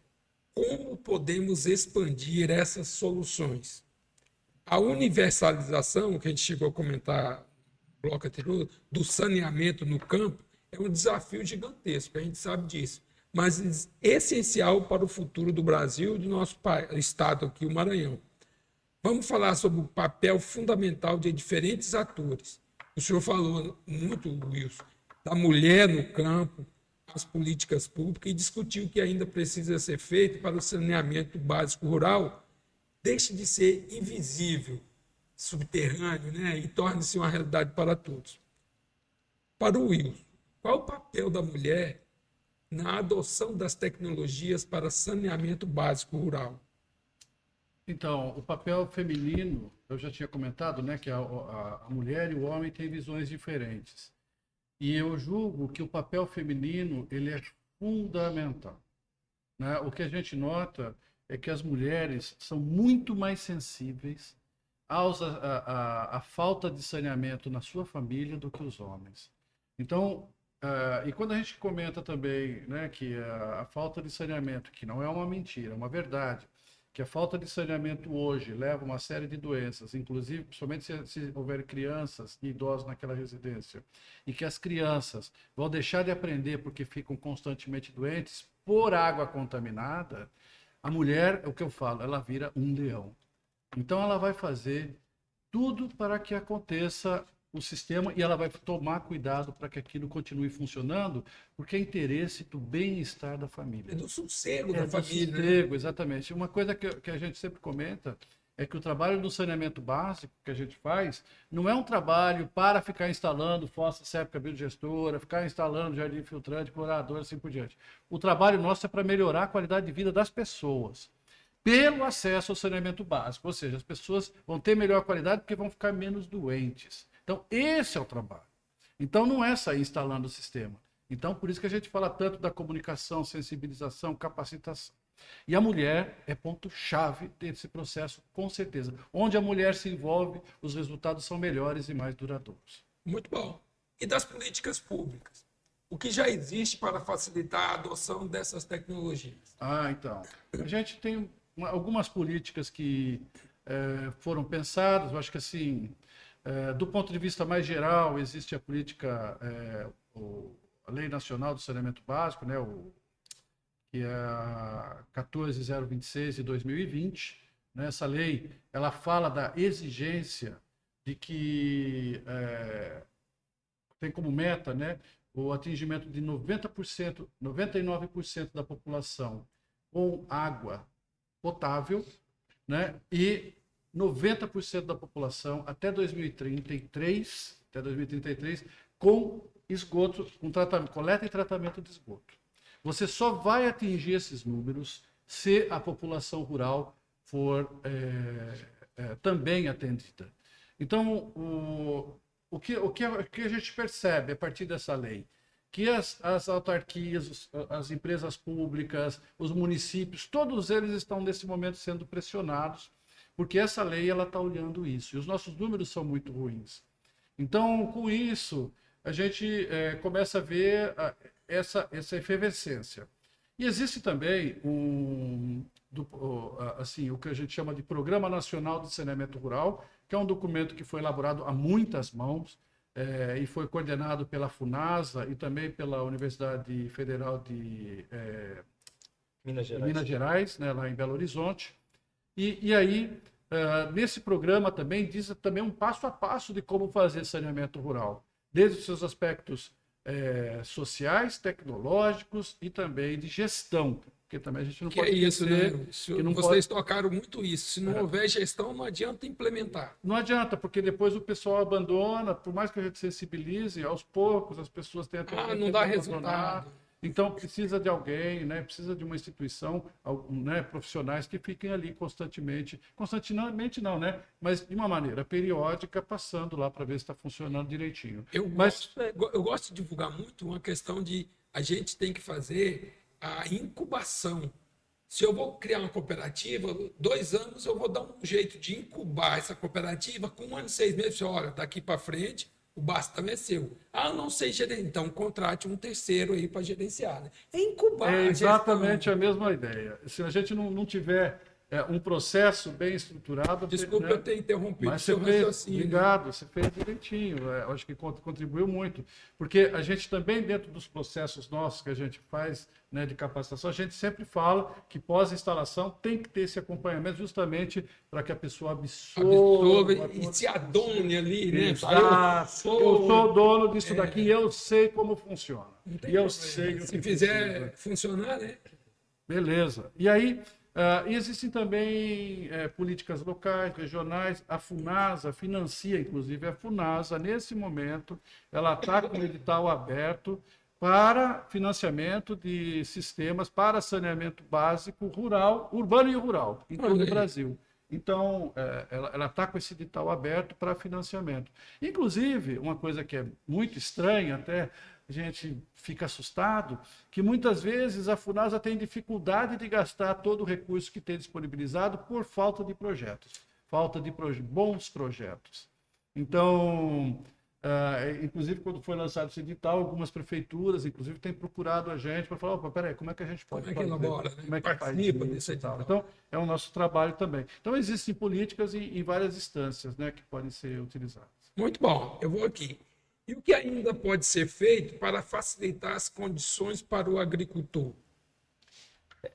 como podemos expandir essas soluções? A universalização, que a gente chegou a comentar no bloco anterior, do saneamento no campo, é um desafio gigantesco, a gente sabe disso, mas essencial para o futuro do Brasil e do nosso estado aqui, o Maranhão. Vamos falar sobre o papel fundamental de diferentes atores. O senhor falou muito, Wilson, da mulher no campo, as políticas públicas, e discutiu o que ainda precisa ser feito para o saneamento básico rural deixe de ser invisível, subterrâneo, né? E torne-se uma realidade para todos. Para o Wilson, qual o papel da mulher na adoção das tecnologias para saneamento básico rural? Então, o papel feminino, eu já tinha comentado, né, que a mulher e o homem têm visões diferentes. E eu julgo que o papel feminino ele é fundamental, né? O que a gente nota é que as mulheres são muito mais sensíveis à falta de saneamento na sua família do que os homens. Então, e quando a gente comenta também, né, que a falta de saneamento, que não é uma mentira, é uma verdade, que a falta de saneamento hoje leva a uma série de doenças, inclusive, principalmente se houver crianças e idosos naquela residência, e que as crianças vão deixar de aprender porque ficam constantemente doentes por água contaminada, a mulher, é o que eu falo, ela vira um leão. Então, ela vai fazer tudo para que aconteça o sistema e ela vai tomar cuidado para que aquilo continue funcionando, porque é interesse do bem-estar da família. É do sossego da Do família. sossego, exatamente. Uma coisa que a gente sempre comenta é que o trabalho do saneamento básico que a gente faz não é um trabalho para ficar instalando fossa séptica biodigestora, ficar instalando jardim filtrante, clorador, assim por diante. O trabalho nosso é para melhorar a qualidade de vida das pessoas, pelo acesso ao saneamento básico. Ou seja, as pessoas vão ter melhor qualidade porque vão ficar menos doentes. Então, esse é o trabalho. Então, não é sair instalando o sistema. Então, por isso que a gente fala tanto da comunicação, sensibilização, capacitação. E a mulher é ponto-chave desse processo, com certeza. Onde a mulher se envolve, os resultados são melhores e mais duradouros. Muito bom. E das políticas públicas? O que já existe para facilitar a adoção dessas tecnologias? Então. A gente tem algumas políticas que foram pensadas, eu acho que assim, do ponto de vista mais geral, existe a política, a Lei Nacional do Saneamento Básico, né, que é a 14.026 de 2020. Né, essa lei, ela fala da exigência de que tem como meta, né, o atingimento de 90%, 99% da população com água potável, né, e 90% da população até 2033, com esgoto, com coleta e tratamento de esgoto. Você só vai atingir esses números se a população rural for também atendida. Então, o que a gente percebe a partir dessa lei? Que as autarquias, as empresas públicas, os municípios, todos eles estão nesse momento sendo pressionados, porque essa lei ela está olhando isso. E os nossos números são muito ruins. Então, com isso, a gente começa a ver essa efervescência. E existe também o que a gente chama de Programa Nacional de Saneamento Rural, que é um documento que foi elaborado a muitas mãos e foi coordenado pela FUNASA e também pela Universidade Federal de Minas Gerais, né, lá em Belo Horizonte. E aí, nesse programa também diz também um passo a passo de como fazer saneamento rural, desde os seus aspectos sociais, tecnológicos e também de gestão, porque também a gente não pode esquecer, né? Que não vocês tocaram muito isso. Se não houver gestão, não adianta implementar. Não adianta, porque depois o pessoal abandona, por mais que a gente sensibilize, aos poucos as pessoas têm até não dá resultado. Então, precisa de alguém, né? Precisa de uma instituição, né? Profissionais que fiquem ali constantemente não, né? Mas de uma maneira periódica, passando lá para ver se está funcionando direitinho. Eu gosto de divulgar muito uma questão de a gente tem que fazer a incubação. Se eu vou criar uma cooperativa, 2 anos eu vou dar um jeito de incubar essa cooperativa, com 1 ano e 6 meses, olha, daqui para frente o bastão é seu. Eu não sei gerenciar, então contrate um terceiro aí para gerenciar. Né? É incubar. É exatamente a mesma ideia. Se a gente não tiver um processo bem estruturado... Desculpa eu ter interrompido o seu raciocínio. Obrigado, você fez direitinho. Eu acho que contribuiu muito. Porque a gente também, dentro dos processos nossos que a gente faz, né, de capacitação, a gente sempre fala que pós-instalação tem que ter esse acompanhamento justamente para que a pessoa absorva e se adone ali, né? Eu sou dono disso daqui e eu sei como funciona. E eu sei. Se fizer funcionar, né? Beleza. E aí, existem também políticas locais, regionais. A FUNASA financia, inclusive, a FUNASA, nesse momento, ela está com o edital aberto para financiamento de sistemas para saneamento básico rural, urbano e rural, em todo o Brasil. Então, ela está com esse edital aberto para financiamento. Inclusive, uma coisa que é muito estranha, até a gente fica assustado, que muitas vezes a Funasa tem dificuldade de gastar todo o recurso que tem disponibilizado por falta de projetos, falta de bons projetos. Então, inclusive, quando foi lançado esse edital, algumas prefeituras, inclusive, têm procurado a gente para falar, opa, peraí, como é que a gente pode fazer? Como é que elabora, né? Como é que Participa faz desse edital. Então, é o nosso trabalho também. Então, existem políticas em várias instâncias, né, que podem ser utilizadas. Muito bom, eu vou aqui. E o que ainda pode ser feito para facilitar as condições para o agricultor?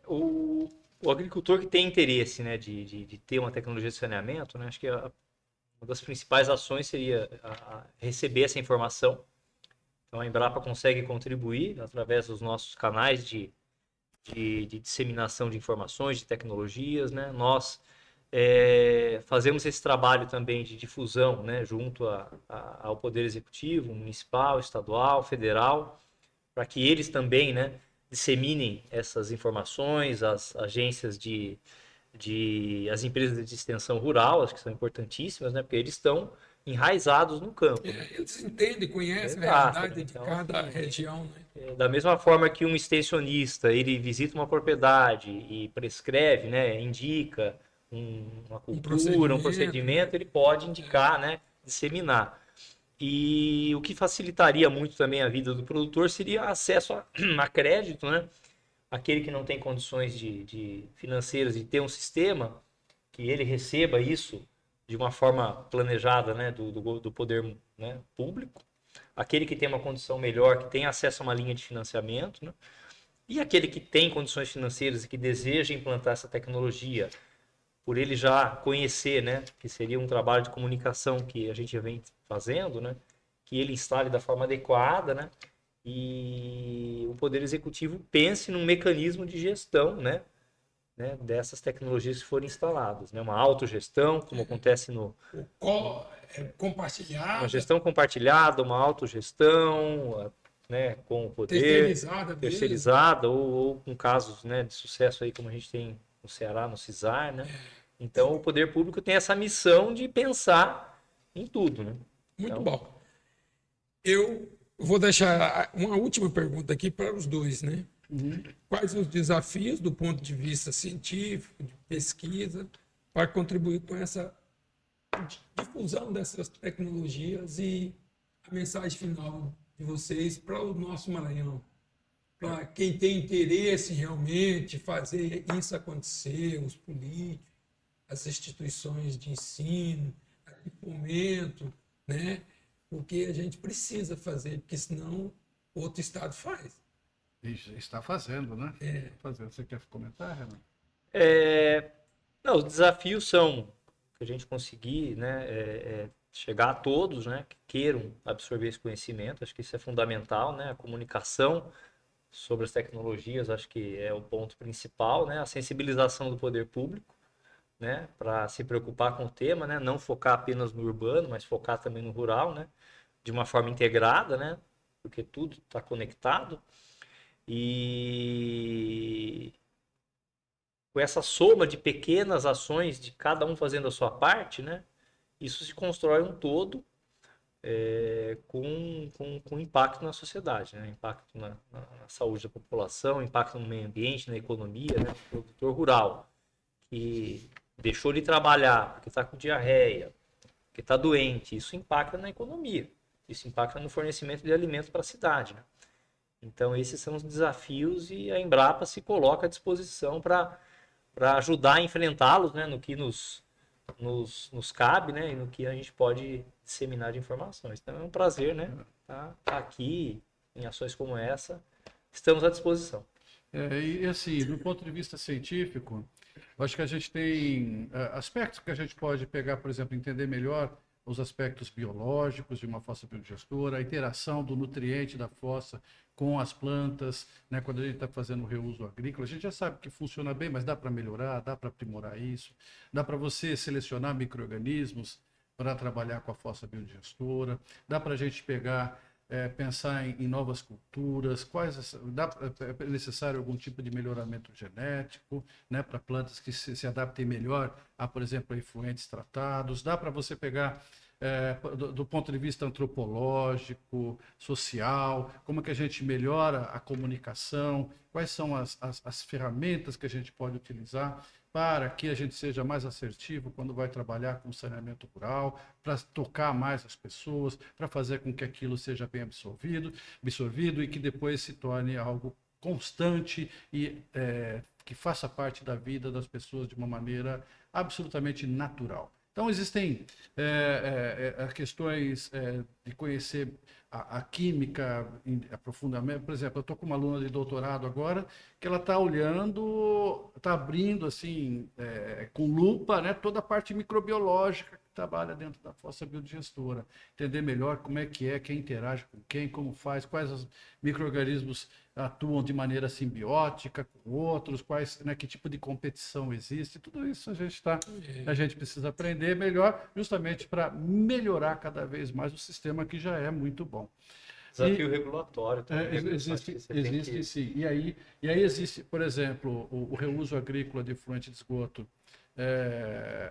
O agricultor que tem interesse, né, de ter uma tecnologia de saneamento, né, acho que uma das principais ações seria receber essa informação. Então, a Embrapa consegue contribuir através dos nossos canais de disseminação de informações, de tecnologias, né? Nós fazemos esse trabalho também de difusão, né, junto ao Poder Executivo, municipal, estadual, federal, para que eles também, né, disseminem essas informações, as agências as empresas de extensão rural, acho que são importantíssimas, né, porque eles estão enraizados no campo. Né? Eles entendem, conhecem Exato, a realidade então, de cada região. Né? Da mesma forma que um extensionista, ele visita uma propriedade e prescreve, né, indica uma cultura, um procedimento, ele pode indicar, né, disseminar. E o que facilitaria muito também a vida do produtor seria acesso a crédito, né? Aquele que não tem condições financeiras de ter um sistema, que ele receba isso de uma forma planejada, né, do poder, né, público. Aquele que tem uma condição melhor, que tem acesso a uma linha de financiamento, né? E aquele que tem condições financeiras e que deseja implantar essa tecnologia, por ele já conhecer, né, que seria um trabalho de comunicação que a gente vem fazendo, né, que ele instale da forma adequada, né, e o Poder Executivo pense num mecanismo de gestão, né, dessas tecnologias que forem instaladas, né, uma autogestão, como acontece Compartilhada. Uma gestão compartilhada, uma autogestão, né, com o poder terceirizada ou com casos, né, de sucesso aí como a gente tem no Ceará, no CISAR, né? Então o poder público tem essa missão de pensar em tudo, né? Muito bom. Eu vou deixar uma última pergunta aqui para os dois, né? Quais os desafios do ponto de vista científico, de pesquisa, para contribuir com essa difusão dessas tecnologias e a mensagem final de vocês para o nosso Maranhão? Para quem tem interesse realmente fazer isso acontecer, os políticos, as instituições de ensino, de fomento, né? Porque a gente precisa fazer, porque senão outro estado faz. Está fazendo, né? Fazendo. Você quer comentar, Renan? Não, os desafios são que a gente conseguir, né, chegar a todos, né, que queiram absorver esse conhecimento. Acho que isso é fundamental, né? A comunicação sobre as tecnologias, acho que é o ponto principal, né? A sensibilização do poder público, né? Para se preocupar com o tema, né? Não focar apenas no urbano, mas focar também no rural, né? De uma forma integrada, né? Porque tudo está conectado. E com essa soma de pequenas ações, de cada um fazendo a sua parte, né? Isso se constrói um todo com impacto na sociedade, né? Impacto na saúde da população, impacto no meio ambiente, na economia, né? O produtor rural que deixou de trabalhar porque está com diarreia, porque está doente, isso impacta na economia, isso impacta no fornecimento de alimentos para a cidade, né? Então esses são os desafios e a Embrapa se coloca à disposição para ajudar a enfrentá-los, né? No que nos cabe, né, e no que a gente pode disseminar de informações. Então é um prazer, né, tá aqui em ações como essa. Estamos à disposição. E assim, do ponto de vista científico, acho que a gente tem aspectos que a gente pode pegar, por exemplo, entender melhor os aspectos biológicos de uma fossa biodigestora, a interação do nutriente da fossa com as plantas, né? Quando a gente está fazendo o reuso agrícola, a gente já sabe que funciona bem, mas dá para melhorar, dá para aprimorar isso, dá para você selecionar micro-organismos para trabalhar com a fossa biodigestora, dá para a gente pegar pensar em novas culturas, é necessário algum tipo de melhoramento genético, né, para plantas que se adaptem melhor a, por exemplo, a efluentes tratados. Dá para você pegar do ponto de vista antropológico, social, como que a gente melhora a comunicação, quais são as ferramentas que a gente pode utilizar para que a gente seja mais assertivo quando vai trabalhar com saneamento rural, para tocar mais as pessoas, para fazer com que aquilo seja bem absorvido e que depois se torne algo constante e que faça parte da vida das pessoas de uma maneira absolutamente natural. Então, existem questões de conhecer a química aprofundamento. Por exemplo, eu estou com uma aluna de doutorado agora que ela está olhando, está abrindo assim, com lupa, né, toda a parte microbiológica que trabalha dentro da fossa biodigestora. Entender melhor como é que quem interage com quem, como faz, quais os micro-organismos atuam de maneira simbiótica com outros, né, que tipo de competição existe. Tudo isso a gente precisa aprender melhor, justamente para melhorar cada vez mais o sistema que já é muito bom. Desafio regulatório também. Existe sim. E aí existe, por exemplo, o reuso agrícola de efluente de esgoto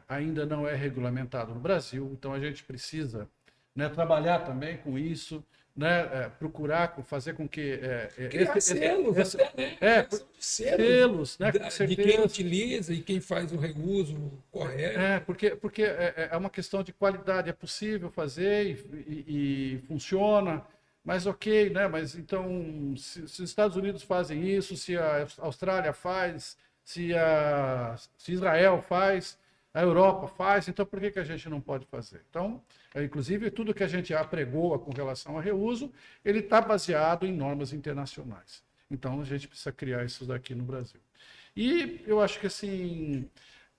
ainda não é regulamentado no Brasil, então a gente precisa, né, trabalhar também com isso, né, procurar fazer com que selos, né, de quem utiliza e quem faz o reuso correto. Porque é uma questão de qualidade, é possível fazer e funciona, mas ok, né? Mas então, se os Estados Unidos fazem isso, se a Austrália faz, se Israel faz, a Europa faz, então por que a gente não pode fazer? Então, inclusive, tudo que a gente apregoa com relação a reuso, ele está baseado em normas internacionais. Então, a gente precisa criar isso daqui no Brasil. E eu acho que assim,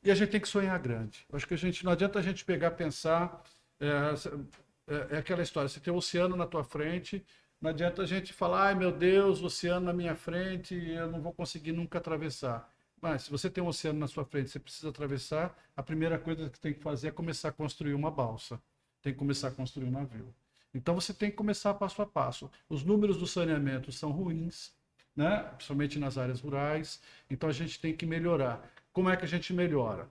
e a gente tem que sonhar grande. Eu acho que não adianta a gente pensar, aquela história, você tem o oceano na tua frente, não adianta a gente falar, ai meu Deus, o oceano na minha frente, eu não vou conseguir nunca atravessar. Mas se você tem um oceano na sua frente, você precisa atravessar, a primeira coisa que tem que fazer é começar a construir uma balsa. Tem que começar a construir um navio. Então você tem que começar passo a passo. Os números do saneamento são ruins, né? Principalmente nas áreas rurais. Então a gente tem que melhorar. Como é que a gente melhora?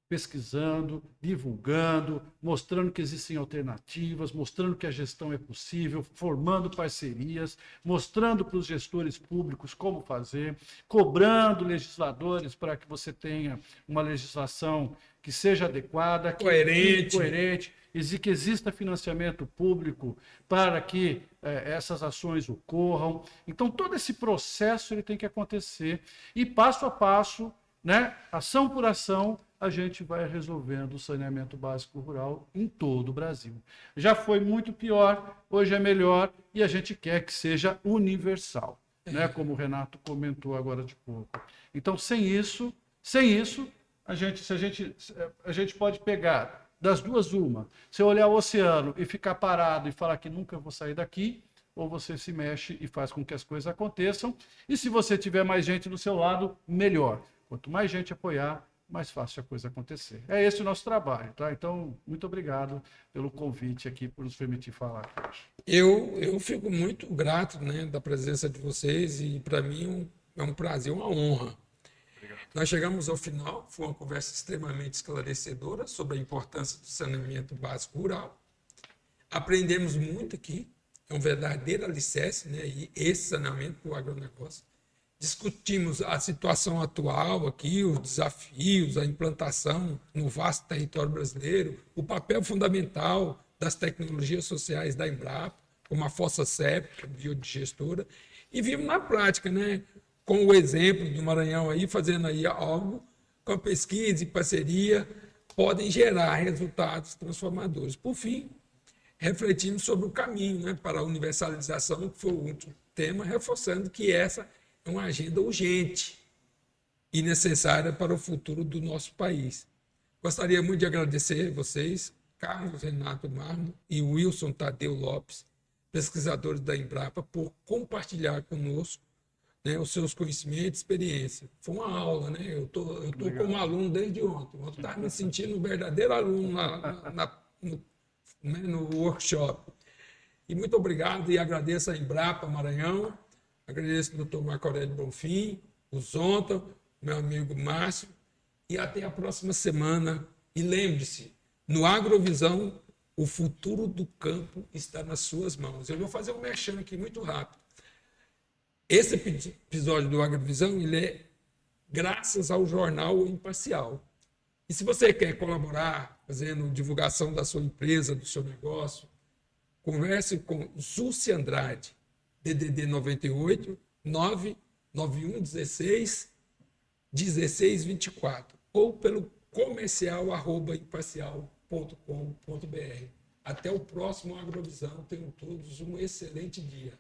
Pesquisando, divulgando, mostrando que existem alternativas, mostrando que a gestão é possível, formando parcerias, mostrando para os gestores públicos como fazer, cobrando legisladores para que você tenha uma legislação que seja adequada, coerente, que exista financiamento público para que essas ações ocorram. Então, todo esse processo ele tem que acontecer e, passo a passo, né, ação por ação, a gente vai resolvendo o saneamento básico rural em todo o Brasil. Já foi muito pior, hoje é melhor e a gente quer que seja universal, né? Como o Renato comentou agora de pouco. Então, sem isso, a gente pode pegar das duas uma. Se eu olhar o oceano e ficar parado e falar que nunca vou sair daqui, ou você se mexe e faz com que as coisas aconteçam. E se você tiver mais gente do seu lado, melhor. Quanto mais gente apoiar, mais fácil a coisa acontecer. É esse o nosso trabalho, tá? Então, muito obrigado pelo convite aqui, por nos permitir falar. Eu fico muito grato, né, da presença de vocês e para mim é um prazer, uma honra. Obrigado. Nós chegamos ao final, foi uma conversa extremamente esclarecedora sobre a importância do saneamento básico rural. Aprendemos muito aqui, é um verdadeiro alicerce, né, e esse saneamento para o agronegócio. Discutimos a situação atual aqui, os desafios, a implantação no vasto território brasileiro, o papel fundamental das tecnologias sociais da Embrapa, como a fossa séptica, biodigestora, e vimos na prática, né, com o exemplo do Maranhão aí, fazendo aí algo com a pesquisa e parceria, podem gerar resultados transformadores. Por fim, refletimos sobre o caminho, né, para a universalização, que foi o último tema, reforçando que essa é uma agenda urgente e necessária para o futuro do nosso país. Gostaria muito de agradecer a vocês, Carlos Renato Marmo e Wilson Tadeu Lopes, pesquisadores da Embrapa, por compartilhar conosco, né, os seus conhecimentos e experiência. Foi uma aula, né? Eu tô como aluno desde ontem. Eu estava me sentindo um verdadeiro aluno no workshop. E muito obrigado e agradeço a Embrapa Maranhão, agradeço ao Dr. Marco Aurélio Bonfim, o Zonta, meu amigo Márcio, e até a próxima semana. E lembre-se, no Agrovisão, o futuro do campo está nas suas mãos. Eu vou fazer um merchan aqui muito rápido. Esse episódio do Agrovisão, ele é graças ao jornal Imparcial. E se você quer colaborar, fazendo divulgação da sua empresa, do seu negócio, converse com Zúcia Andrade, DDD 98 99116 1624, ou pelo comercial@imparcial.com.br. Até o próximo Agrovisão. Tenham todos um excelente dia.